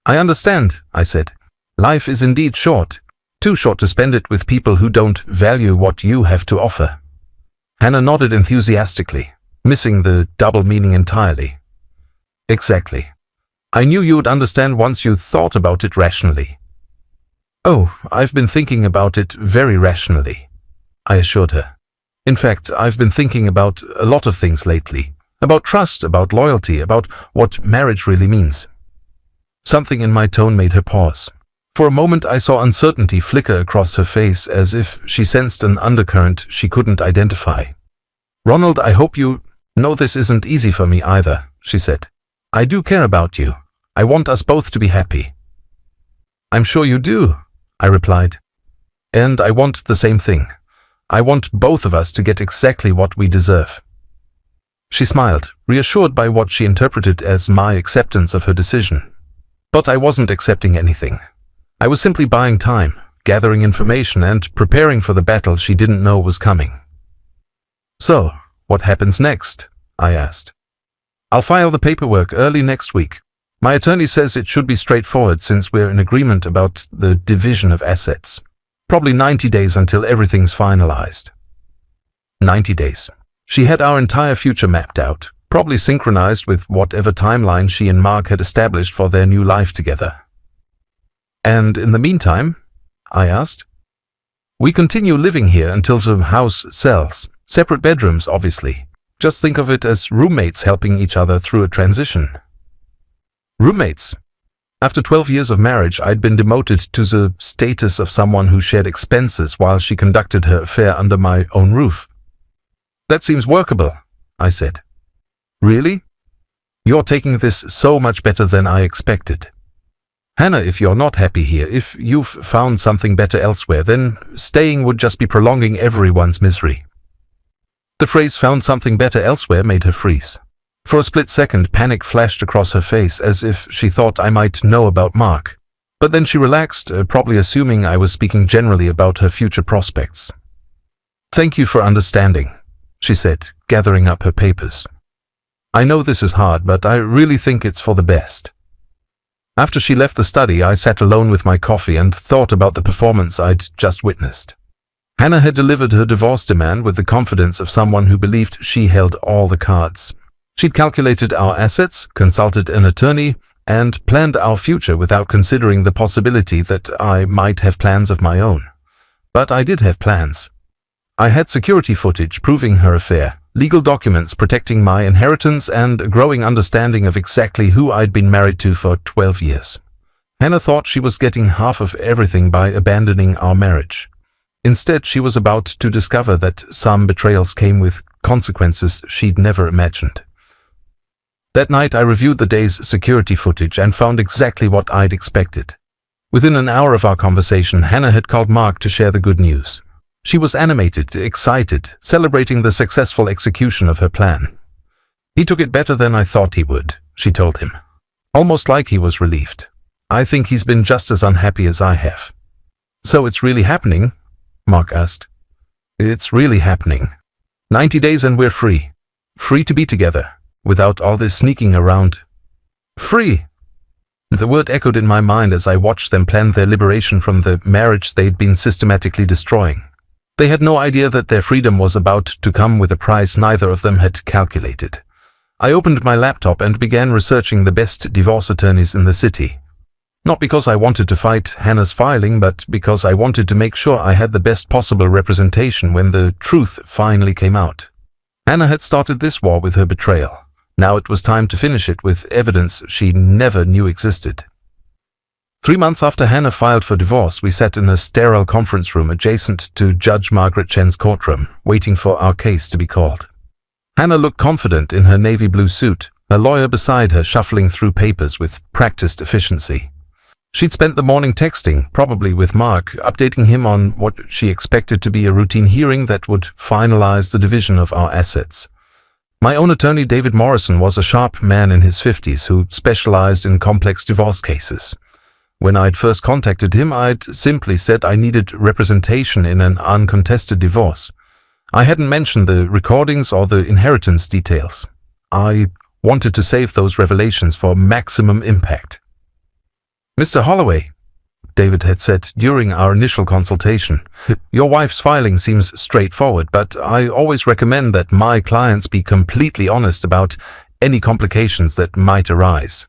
A: I understand, I said. Life is indeed short, too short to spend it with people who don't value what you have to offer. Hannah nodded enthusiastically, missing the double meaning entirely. Exactly. I knew you would understand once you thought about it rationally. Oh, I've been thinking about it very rationally, I assured her. In fact, I've been thinking about a lot of things lately. About trust, about loyalty, about what marriage really means. Something in my tone made her pause. For a moment I saw uncertainty flicker across her face as if she sensed an undercurrent she couldn't identify. Ronald, I hope you know this isn't easy for me either, she said. I do care about you. I want us both to be happy. I'm sure you do, I replied. And I want the same thing. I want both of us to get exactly what we deserve. She smiled, reassured by what she interpreted as my acceptance of her decision. But I wasn't accepting anything. I was simply buying time, gathering information, and preparing for the battle she didn't know was coming. So, what happens next? I asked. I'll file the paperwork early next week. My attorney says it should be straightforward since we're in agreement about the division of assets. Probably 90 days until everything's finalized. 90 days. She had our entire future mapped out, probably synchronized with whatever timeline she and Mark had established for their new life together. And in the meantime, I asked, we continue living here until the house sells. Separate bedrooms, obviously. Just think of it as roommates helping each other through a transition. Roommates. After 12 years of marriage, I'd been demoted to the status of someone who shared expenses while she conducted her affair under my own roof. That seems workable, I said. Really? You're taking this so much better than I expected. Hannah, if you're not happy here, if you've found something better elsewhere, then staying would just be prolonging everyone's misery. The phrase "found something better elsewhere" made her freeze. For a split second, panic flashed across her face as if she thought I might know about Mark. But then she relaxed, probably assuming I was speaking generally about her future prospects. "Thank you for understanding," she said, gathering up her papers. "I know this is hard, but I really think it's for the best." After she left the study, I sat alone with my coffee and thought about the performance I'd just witnessed. Hannah had delivered her divorce demand with the confidence of someone who believed she held all the cards. She'd calculated our assets, consulted an attorney, and planned our future without considering the possibility that I might have plans of my own. But I did have plans. I had security footage proving her affair, legal documents protecting my inheritance, and a growing understanding of exactly who I'd been married to for 12 years. Hannah thought she was getting half of everything by abandoning our marriage. Instead, she was about to discover that some betrayals came with consequences she'd never imagined. That night, I reviewed the day's security footage and found exactly what I'd expected. Within an hour of our conversation, Hannah had called Mark to share the good news. She was animated, excited, celebrating the successful execution of her plan. "He took it better than I thought he would," she told him. Almost like he was relieved. "I think he's been just as unhappy as I have." "So it's really happening?" Mark asked. "It's really happening. 90 days and we're free. Free to be together, without all this sneaking around. Free!" The word echoed in my mind as I watched them plan their liberation from the marriage they'd been systematically destroying. They had no idea that their freedom was about to come with a price neither of them had calculated. I opened my laptop and began researching the best divorce attorneys in the city. Not because I wanted to fight Hannah's filing, but because I wanted to make sure I had the best possible representation when the truth finally came out. Hannah had started this war with her betrayal. Now it was time to finish it with evidence she never knew existed. 3 months after Hannah filed for divorce, we sat in a sterile conference room adjacent to Judge Margaret Chen's courtroom, waiting for our case to be called. Hannah looked confident in her navy blue suit, her lawyer beside her shuffling through papers with practiced efficiency. She'd spent the morning texting, probably with Mark, updating him on what she expected to be a routine hearing that would finalize the division of our assets. My own attorney, David Morrison, was a sharp man in his 50s who specialized in complex divorce cases. When I'd first contacted him, I'd simply said I needed representation in an uncontested divorce. I hadn't mentioned the recordings or the inheritance details. I wanted to save those revelations for maximum impact. "Mr. Holloway," David had said during our initial consultation, "your wife's filing seems straightforward, but I always recommend that my clients be completely honest about any complications that might arise."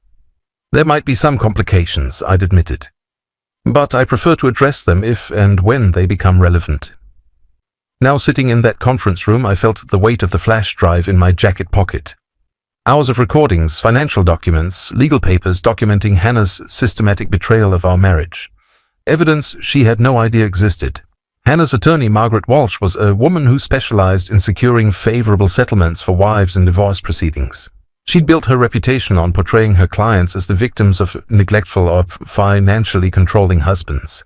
A: "There might be some complications," I'd admitted, "but I prefer to address them if and when they become relevant." Now sitting in that conference room, I felt the weight of the flash drive in my jacket pocket. Hours of recordings, financial documents, legal papers documenting Hannah's systematic betrayal of our marriage. Evidence she had no idea existed. Hannah's attorney, Margaret Walsh, was a woman who specialized in securing favorable settlements for wives in divorce proceedings. She'd built her reputation on portraying her clients as the victims of neglectful or financially controlling husbands.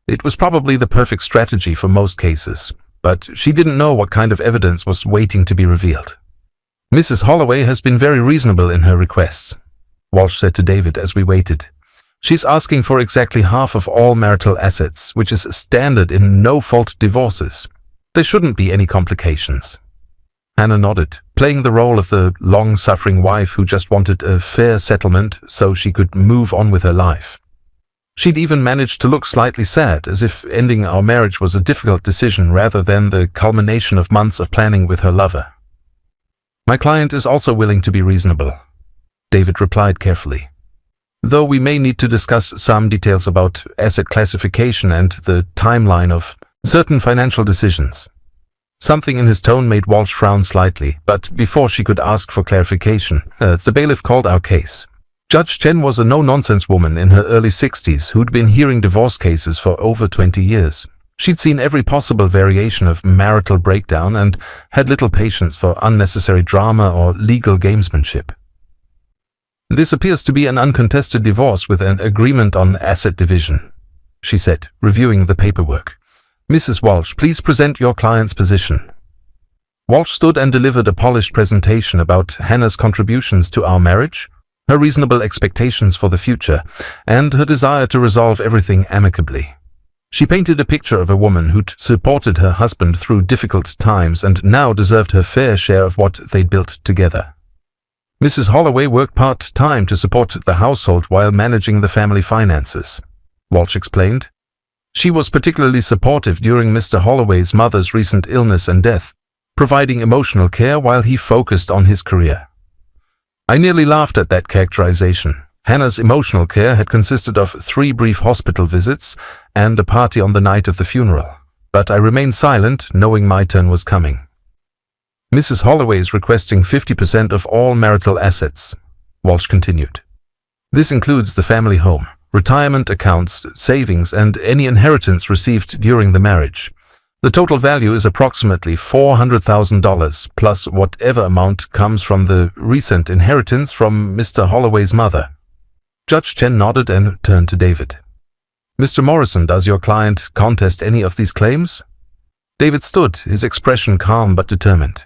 A: It was probably the perfect strategy for most cases, but she didn't know what kind of evidence was waiting to be revealed. "Mrs. Holloway has been very reasonable in her requests," Walsh said to David as we waited. "She's asking for exactly half of all marital assets, which is standard in no-fault divorces. There shouldn't be any complications." Hannah nodded, playing the role of the long-suffering wife who just wanted a fair settlement so she could move on with her life. She'd even managed to look slightly sad, as if ending our marriage was a difficult decision rather than the culmination of months of planning with her lover. "My client is also willing to be reasonable," David replied carefully, "though we may need to discuss some details about asset classification and the timeline of certain financial decisions." Something in his tone made Walsh frown slightly, but before she could ask for clarification, the bailiff called our case. Judge Chen was a no-nonsense woman in her early 60s who'd been hearing divorce cases for over 20 years. She'd seen every possible variation of marital breakdown and had little patience for unnecessary drama or legal gamesmanship. "This appears to be an uncontested divorce with an agreement on asset division," she said, reviewing the paperwork. "Mrs. Walsh, please present your client's position." Walsh stood and delivered a polished presentation about Hannah's contributions to our marriage, her reasonable expectations for the future, and her desire to resolve everything amicably. She painted a picture of a woman who'd supported her husband through difficult times and now deserved her fair share of what they'd built together. Mrs. Holloway worked part-time to support the household while managing the family finances, Walsh explained. She was particularly supportive during Mr. Holloway's mother's recent illness and death, providing emotional care while he focused on his career. I nearly laughed at that characterization. Hannah's emotional care had consisted of 3 brief hospital visits and a party on the night of the funeral, but I remained silent, knowing my turn was coming. Mrs. Holloway is requesting 50% of all marital assets, Walsh continued. This includes the family home, retirement accounts, savings, and any inheritance received during the marriage. The total value is approximately $400,000, plus whatever amount comes from the recent inheritance from Mr. Holloway's mother. Judge Chen nodded and turned to David. Mr. Morrison, does your client contest any of these claims? David stood, his expression calm but determined.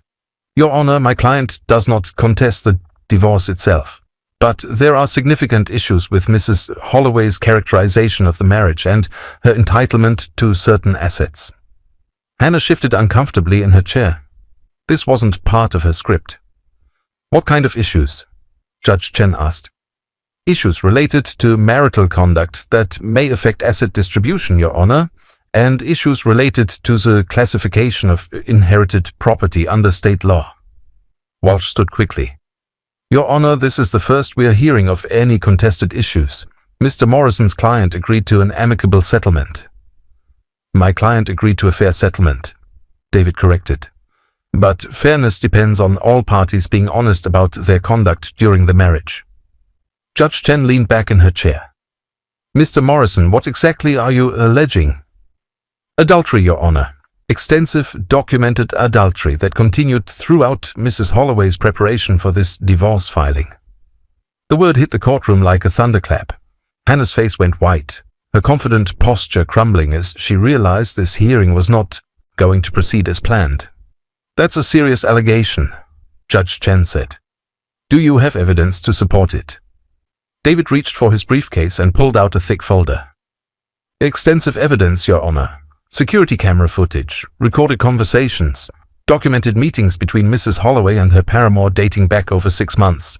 A: Your Honor, my client does not contest the divorce itself, but there are significant issues with Mrs. Holloway's characterization of the marriage and her entitlement to certain assets. Hannah shifted uncomfortably in her chair. This wasn't part of her script. What kind of issues? Judge Chen asked. Issues related to marital conduct that may affect asset distribution, Your Honor, and issues related to the classification of inherited property under state law. Walsh stood quickly. Your Honor, this is the first we are hearing of any contested issues. Mr. Morrison's client agreed to an amicable settlement. My client agreed to a fair settlement, David corrected. But fairness depends on all parties being honest about their conduct during the marriage. Judge Chen leaned back in her chair. Mr. Morrison, what exactly are you alleging? Adultery, Your Honor. Extensive, documented adultery that continued throughout Mrs. Holloway's preparation for this divorce filing. The word hit the courtroom like a thunderclap. Hannah's face went white, her confident posture crumbling as she realized this hearing was not going to proceed as planned. That's a serious allegation, Judge Chen said. Do you have evidence to support it? David reached for his briefcase and pulled out a thick folder. Extensive evidence, Your Honor. Security camera footage, recorded conversations, documented meetings between Mrs. Holloway and her paramour dating back over 6 months.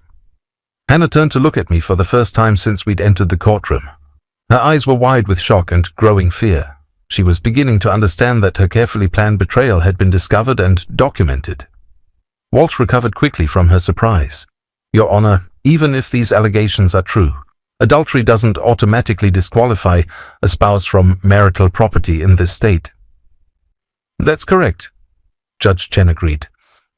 A: Hannah turned to look at me for the first time since we'd entered the courtroom. Her eyes were wide with shock and growing fear. She was beginning to understand that her carefully planned betrayal had been discovered and documented. Walsh recovered quickly from her surprise. Your Honor, even if these allegations are true, adultery doesn't automatically disqualify a spouse from marital property in this state. That's correct, Judge Chen agreed.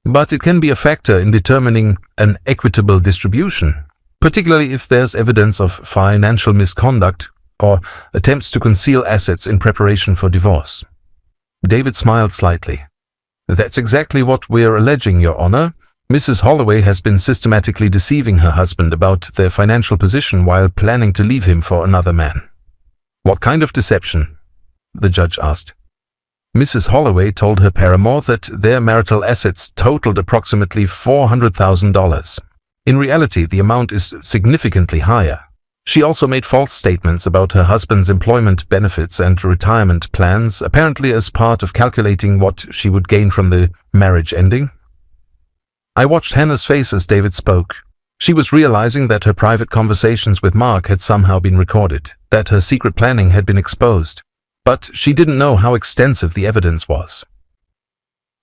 A: But it can be a factor in determining an equitable distribution, particularly if there's evidence of financial misconduct or attempts to conceal assets in preparation for divorce. David smiled slightly. That's exactly what we're alleging, Your Honor. Mrs. Holloway has been systematically deceiving her husband about their financial position while planning to leave him for another man. What kind of deception? The judge asked. Mrs. Holloway told her paramour that their marital assets totaled approximately $400,000. In reality, the amount is significantly higher. She also made false statements about her husband's employment benefits and retirement plans, apparently as part of calculating what she would gain from the marriage ending. I watched Hannah's face as David spoke. She was realizing that her private conversations with Mark had somehow been recorded, that her secret planning had been exposed, but she didn't know how extensive the evidence was.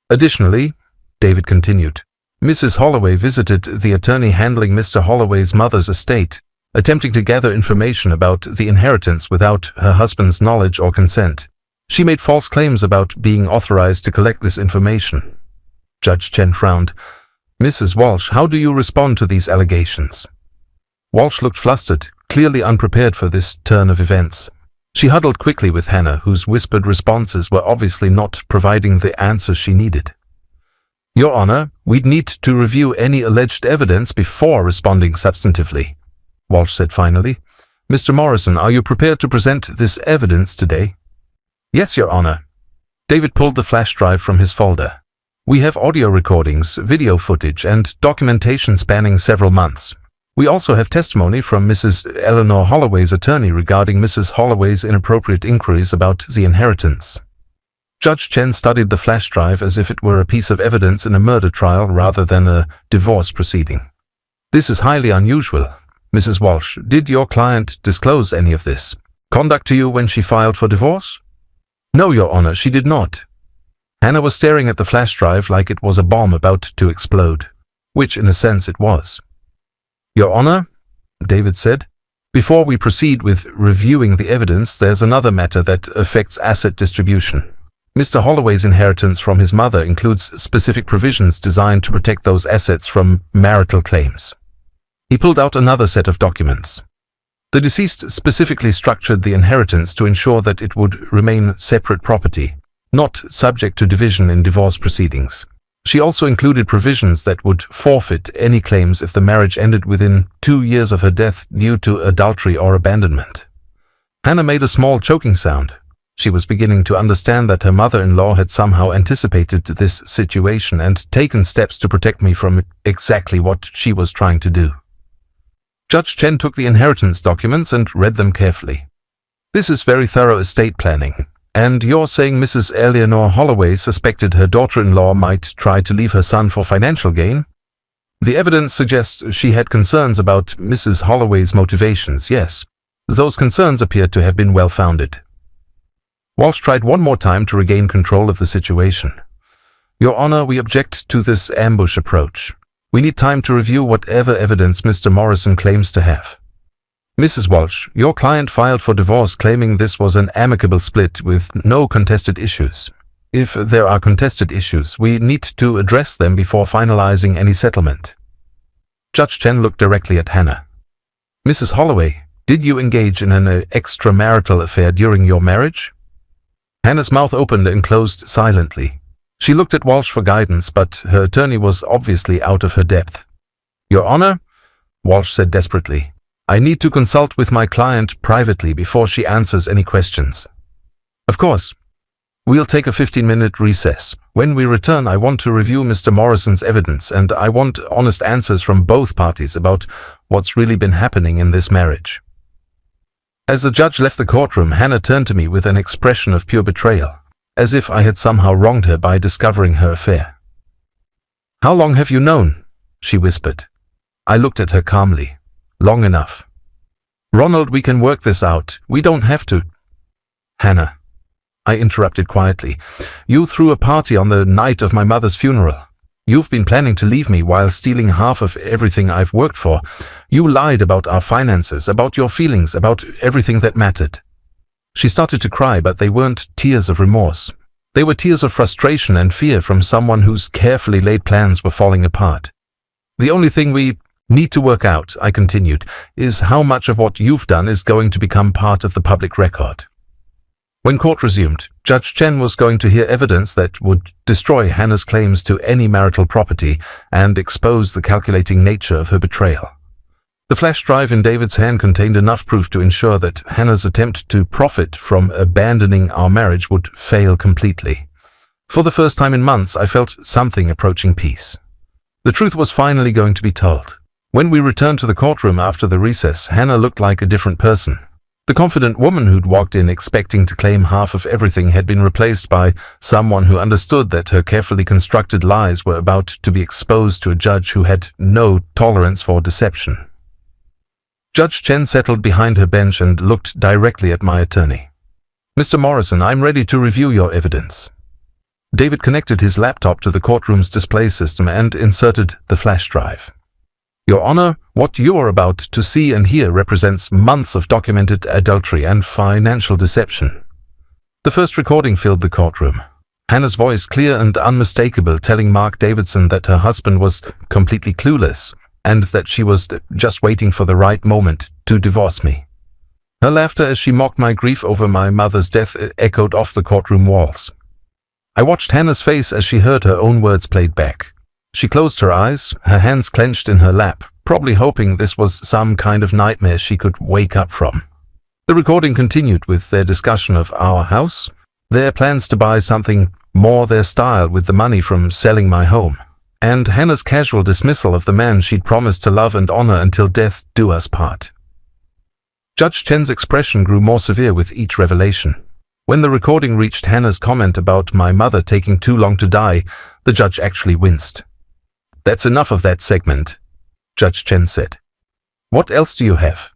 A: Additionally, David continued, Mrs. Holloway visited the attorney handling Mr. Holloway's mother's estate, attempting to gather information about the inheritance without her husband's knowledge or consent. She made false claims about being authorized to collect this information. Judge Chen frowned. Mrs. Walsh, how do you respond to these allegations? Walsh looked flustered, clearly unprepared for this turn of events. She huddled quickly with Hannah, whose whispered responses were obviously not providing the answers she needed. Your Honor, we'd need to review any alleged evidence before responding substantively, Walsh said finally. Mr. Morrison, are you prepared to present this evidence today? Yes, Your Honor. David pulled the flash drive from his folder. We have audio recordings, video footage, and documentation spanning several months. We also have testimony from Mrs. Eleanor Holloway's attorney regarding Mrs. Holloway's inappropriate inquiries about the inheritance. Judge Chen studied the flash drive as if it were a piece of evidence in a murder trial rather than a divorce proceeding. This is highly unusual. Mrs. Walsh, did your client disclose any of this conduct to you when she filed for divorce? No, Your Honor, she did not. Hannah was staring at the flash drive like it was a bomb about to explode, which in a sense it was. Your Honor, David said, before we proceed with reviewing the evidence, there's another matter that affects asset distribution. Mr. Holloway's inheritance from his mother includes specific provisions designed to protect those assets from marital claims. He pulled out another set of documents. The deceased specifically structured the inheritance to ensure that it would remain separate property, not subject to division in divorce proceedings. She also included provisions that would forfeit any claims if the marriage ended within 2 years of her death due to adultery or abandonment. Hannah made a small choking sound. She was beginning to understand that her mother-in-law had somehow anticipated this situation and taken steps to protect me from exactly what she was trying to do. Judge Chen took the inheritance documents and read them carefully. This is very thorough estate planning, and you're saying Mrs. Eleanor Holloway suspected her daughter-in-law might try to leave her son for financial gain? The evidence suggests she had concerns about Mrs. Holloway's motivations, yes. Those concerns appear to have been well-founded. Walsh tried one more time to regain control of the situation. Your Honor, we object to this ambush approach. We need time to review whatever evidence Mr. Morrison claims to have. Mrs. Walsh, your client filed for divorce claiming this was an amicable split with no contested issues. If there are contested issues, we need to address them before finalizing any settlement. Judge Chen looked directly at Hannah. Mrs. Holloway, did you engage in an extramarital affair during your marriage? Hannah's mouth opened and closed silently. She looked at Walsh for guidance, but her attorney was obviously out of her depth. Your Honor, Walsh said desperately, I need to consult with my client privately before she answers any questions. Of course. We'll take a 15-minute recess. When we return, I want to review Mr. Morrison's evidence, and I want honest answers from both parties about what's really been happening in this marriage. As the judge left the courtroom, Hannah turned to me with an expression of pure betrayal, as if I had somehow wronged her by discovering her affair. How long have you known? She whispered. I looked at her calmly. Long enough. Ronald, we can work this out. We don't have to. Hannah, I interrupted quietly. You threw a party on the night of my mother's funeral. You've been planning to leave me while stealing half of everything I've worked for. You lied about our finances, about your feelings, about everything that mattered. She started to cry, but they weren't tears of remorse. They were tears of frustration and fear from someone whose carefully laid plans were falling apart. The only thing we need to work out, I continued, is how much of what you've done is going to become part of the public record. When court resumed, Judge Chen was going to hear evidence that would destroy Hannah's claims to any marital property and expose the calculating nature of her betrayal. The flash drive in David's hand contained enough proof to ensure that Hannah's attempt to profit from abandoning our marriage would fail completely. For the first time in months, I felt something approaching peace. The truth was finally going to be told. When we returned to the courtroom after the recess, Hannah looked like a different person. The confident woman who'd walked in expecting to claim half of everything had been replaced by someone who understood that her carefully constructed lies were about to be exposed to a judge who had no tolerance for deception. Judge Chen settled behind her bench and looked directly at my attorney. Mr. Morrison, I'm ready to review your evidence. David connected his laptop to the courtroom's display system and inserted the flash drive. Your Honor, what you are about to see and hear represents months of documented adultery and financial deception. The first recording filled the courtroom. Hannah's voice, clear and unmistakable, telling Mark Davidson that her husband was completely clueless and that she was just waiting for the right moment to divorce me. Her laughter as she mocked my grief over my mother's death echoed off the courtroom walls. I watched Hannah's face as she heard her own words played back. She closed her eyes, her hands clenched in her lap, probably hoping this was some kind of nightmare she could wake up from. The recording continued with their discussion of our house, their plans to buy something more their style with the money from selling my home, and Hannah's casual dismissal of the man she'd promised to love and honor until death do us part. Judge Chen's expression grew more severe with each revelation. When the recording reached Hannah's comment about my mother taking too long to die, the judge actually winced. "That's enough of that segment," Judge Chen said. "What else do you have?"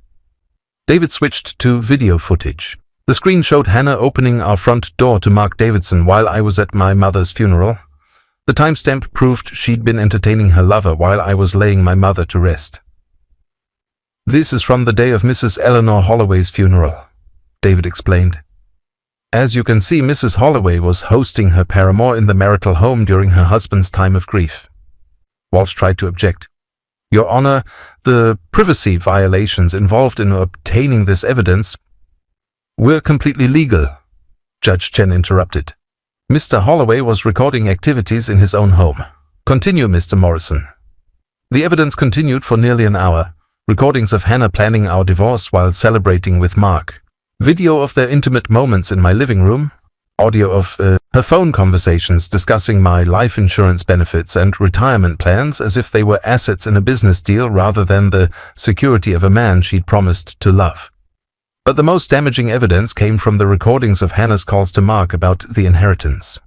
A: David switched to video footage. The screen showed Hannah opening our front door to Mark Davidson while I was at my mother's funeral. The timestamp proved she'd been entertaining her lover while I was laying my mother to rest. "This is from the day of Mrs. Eleanor Holloway's funeral," David explained. "As you can see, Mrs. Holloway was hosting her paramour in the marital home during her husband's time of grief." Walsh tried to object. "Your Honor, the privacy violations involved in obtaining this evidence were completely legal," Judge Chen interrupted. "Mr. Holloway was recording activities in his own home. Continue, Mr. Morrison." The evidence continued for nearly an hour. Recordings of Hannah planning our divorce while celebrating with Mark. Video of their intimate moments in my living room. Audio of her phone conversations discussing my life insurance benefits and retirement plans as if they were assets in a business deal rather than the security of a man she'd promised to love. But the most damaging evidence came from the recordings of Hannah's calls to Mark about the inheritance.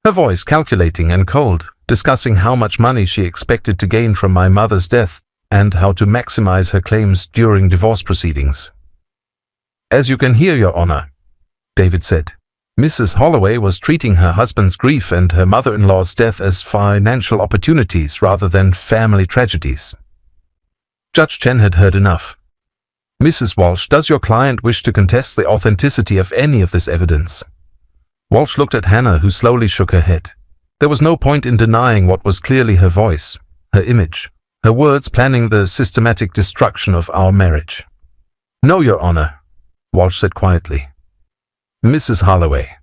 A: Her voice calculating and cold, discussing how much money she expected to gain from my mother's death and how to maximize her claims during divorce proceedings. "As you can hear, Your Honor," David said, "Mrs. Holloway was treating her husband's grief and her mother-in-law's death as financial opportunities rather than family tragedies." Judge Chen had heard enough. "Mrs. Walsh, does your client wish to contest the authenticity of any of this evidence?" Walsh looked at Hannah, who slowly shook her head. There was no point in denying what was clearly her voice, her image, her words planning the systematic destruction of our marriage. "No, Your Honor," Walsh said quietly. "Mrs. Holloway,"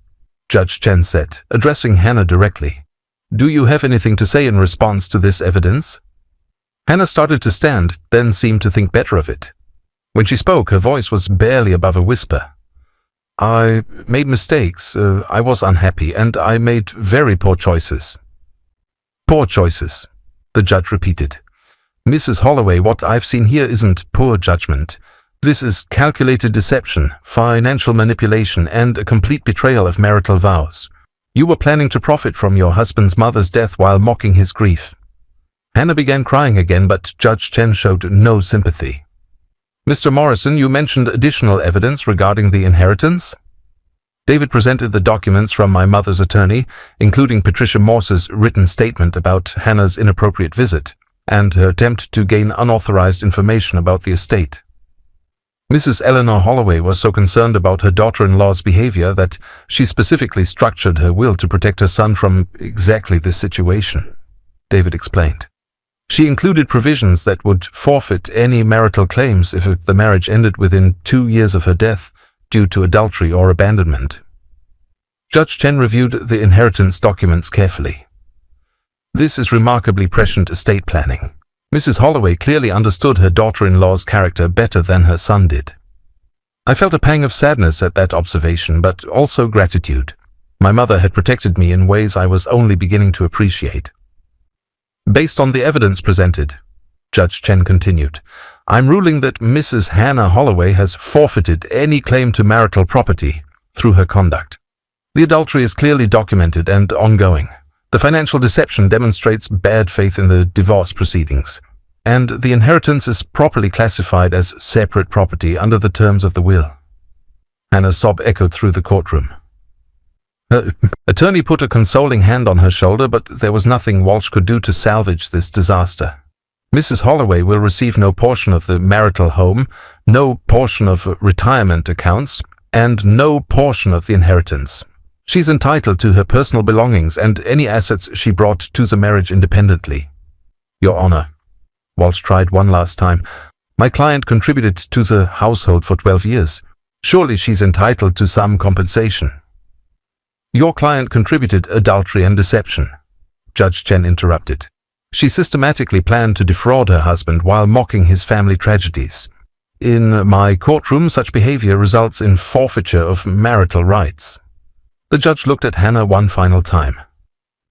A: Judge Chen said, addressing Hannah directly, "do you have anything to say in response to this evidence?" Hannah started to stand, then seemed to think better of it. When she spoke, her voice was barely above a whisper. "I made mistakes, I was unhappy, and I made very poor choices." "Poor choices," the judge repeated. "Mrs. Holloway, what I've seen here isn't poor judgment. This is calculated deception, financial manipulation, and a complete betrayal of marital vows. You were planning to profit from your husband's mother's death while mocking his grief." Hannah began crying again, but Judge Chen showed no sympathy. "Mr. Morrison, you mentioned additional evidence regarding the inheritance?" David presented the documents from my mother's attorney, including Patricia Morse's written statement about Hannah's inappropriate visit and her attempt to gain unauthorized information about the estate. Mrs. Eleanor Holloway was so concerned about her daughter-in-law's behavior that she specifically structured her will to protect her son from exactly this situation, David explained. She included provisions that would forfeit any marital claims if the marriage ended within 2 years of her death due to adultery or abandonment. Judge Chen reviewed the inheritance documents carefully. "This is remarkably prescient estate planning. Mrs. Holloway clearly understood her daughter-in-law's character better than her son did." I felt a pang of sadness at that observation, but also gratitude. My mother had protected me in ways I was only beginning to appreciate. "Based on the evidence presented," Judge Chen continued, "I'm ruling that Mrs. Hannah Holloway has forfeited any claim to marital property through her conduct. The adultery is clearly documented and ongoing. The financial deception demonstrates bad faith in the divorce proceedings, and the inheritance is properly classified as separate property under the terms of the will." Hannah's sob echoed through the courtroom. Her attorney put a consoling hand on her shoulder, but there was nothing Walsh could do to salvage this disaster. "Mrs. Holloway will receive no portion of the marital home, no portion of retirement accounts, and no portion of the inheritance. She's entitled to her personal belongings and any assets she brought to the marriage independently." "Your Honor," Walsh tried one last time, "my client contributed to the household for 12 years. Surely she's entitled to some compensation." "Your client contributed adultery and deception," Judge Chen interrupted. "She systematically planned to defraud her husband while mocking his family tragedies. In my courtroom, such behavior results in forfeiture of marital rights." The judge looked at Hannah one final time.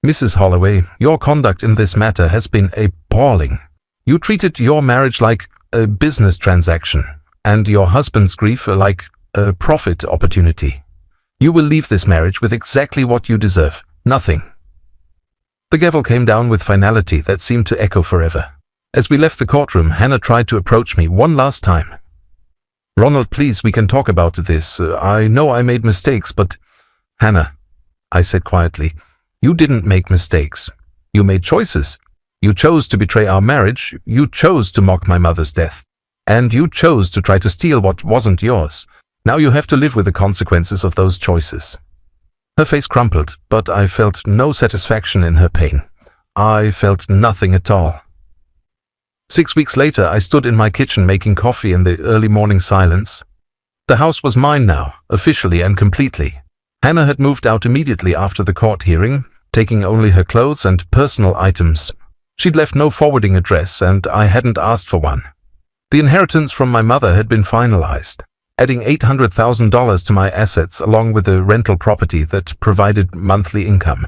A: "Mrs. Holloway, your conduct in this matter has been appalling. You treated your marriage like a business transaction, and your husband's grief like a profit opportunity. You will leave this marriage with exactly what you deserve, nothing." The gavel came down with finality that seemed to echo forever. As we left the courtroom, Hannah tried to approach me one last time. "Ronald, please, we can talk about this. I know I made mistakes, but—" "Hannah," I said quietly, "you didn't make mistakes. You made choices. You chose to betray our marriage, you chose to mock my mother's death, and you chose to try to steal what wasn't yours. Now you have to live with the consequences of those choices." Her face crumpled, but I felt no satisfaction in her pain. I felt nothing at all. 6 weeks later, I stood in my kitchen making coffee in the early morning silence. The house was mine now, officially and completely. Hannah had moved out immediately after the court hearing, taking only her clothes and personal items. She'd left no forwarding address, and I hadn't asked for one. The inheritance from my mother had been finalized, adding $800,000 to my assets along with a rental property that provided monthly income.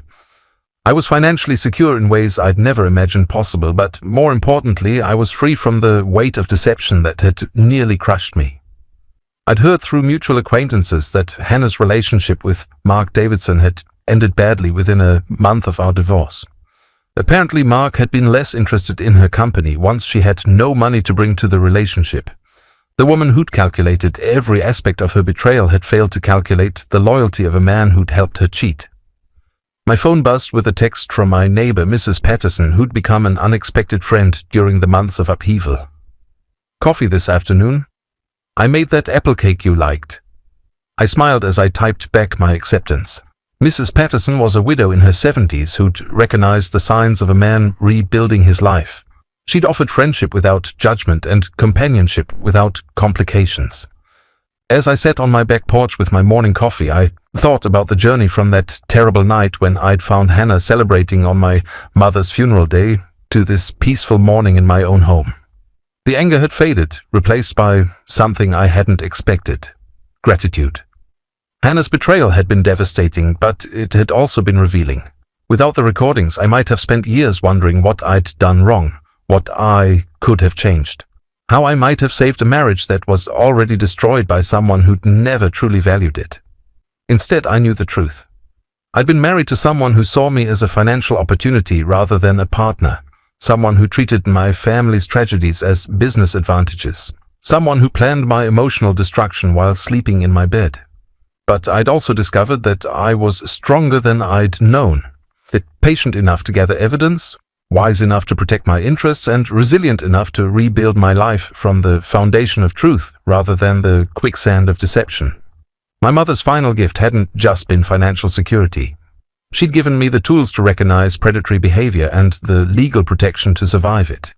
A: I was financially secure in ways I'd never imagined possible, but more importantly, I was free from the weight of deception that had nearly crushed me. I'd heard through mutual acquaintances that Hannah's relationship with Mark Davidson had ended badly within a month of our divorce. Apparently, Mark had been less interested in her company once she had no money to bring to the relationship. The woman who'd calculated every aspect of her betrayal had failed to calculate the loyalty of a man who'd helped her cheat. My phone buzzed with a text from my neighbor, Mrs. Patterson, who'd become an unexpected friend during the months of upheaval. "Coffee this afternoon? I made that apple cake you liked." I smiled as I typed back my acceptance. Mrs. Patterson was a widow in her 70s who'd recognized the signs of a man rebuilding his life. She'd offered friendship without judgment and companionship without complications. As I sat on my back porch with my morning coffee, I thought about the journey from that terrible night when I'd found Hannah celebrating on my mother's funeral day to this peaceful morning in my own home. The anger had faded, replaced by something I hadn't expected: gratitude. Hannah's betrayal had been devastating, but it had also been revealing. Without the recordings, I might have spent years wondering what I'd done wrong, what I could have changed, how I might have saved a marriage that was already destroyed by someone who'd never truly valued it. Instead, I knew the truth. I'd been married to someone who saw me as a financial opportunity rather than a partner, someone who treated my family's tragedies as business advantages, someone who planned my emotional destruction while sleeping in my bed. But I'd also discovered that I was stronger than I'd known, patient enough to gather evidence, wise enough to protect my interests, and resilient enough to rebuild my life from the foundation of truth rather than the quicksand of deception. My mother's final gift hadn't just been financial security. She'd given me the tools to recognize predatory behavior and the legal protection to survive it.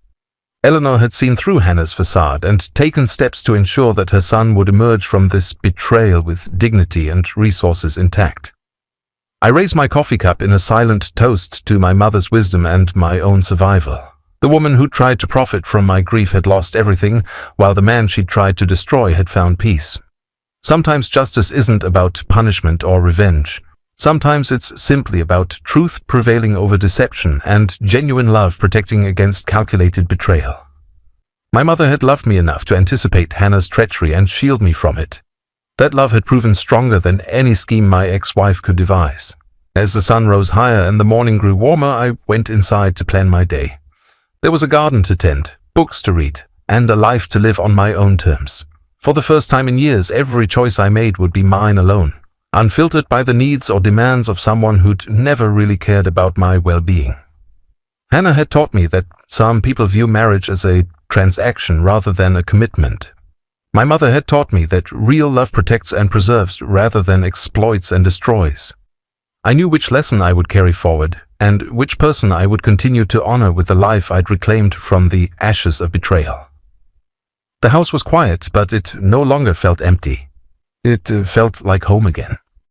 A: Eleanor had seen through Hannah's facade and taken steps to ensure that her son would emerge from this betrayal with dignity and resources intact. I raised my coffee cup in a silent toast to my mother's wisdom and my own survival. The woman who tried to profit from my grief had lost everything, while the man she'd tried to destroy had found peace. Sometimes justice isn't about punishment or revenge. Sometimes it's simply about truth prevailing over deception and genuine love protecting against calculated betrayal. My mother had loved me enough to anticipate Hannah's treachery and shield me from it. That love had proven stronger than any scheme my ex-wife could devise. As the sun rose higher and the morning grew warmer, I went inside to plan my day. There was a garden to tend, books to read, and a life to live on my own terms. For the first time in years, every choice I made would be mine alone, unfiltered by the needs or demands of someone who'd never really cared about my well-being. Hannah had taught me that some people view marriage as a transaction rather than a commitment. My mother had taught me that real love protects and preserves rather than exploits and destroys. I knew which lesson I would carry forward and which person I would continue to honor with the life I'd reclaimed from the ashes of betrayal. The house was quiet, but it no longer felt empty. It felt like home again.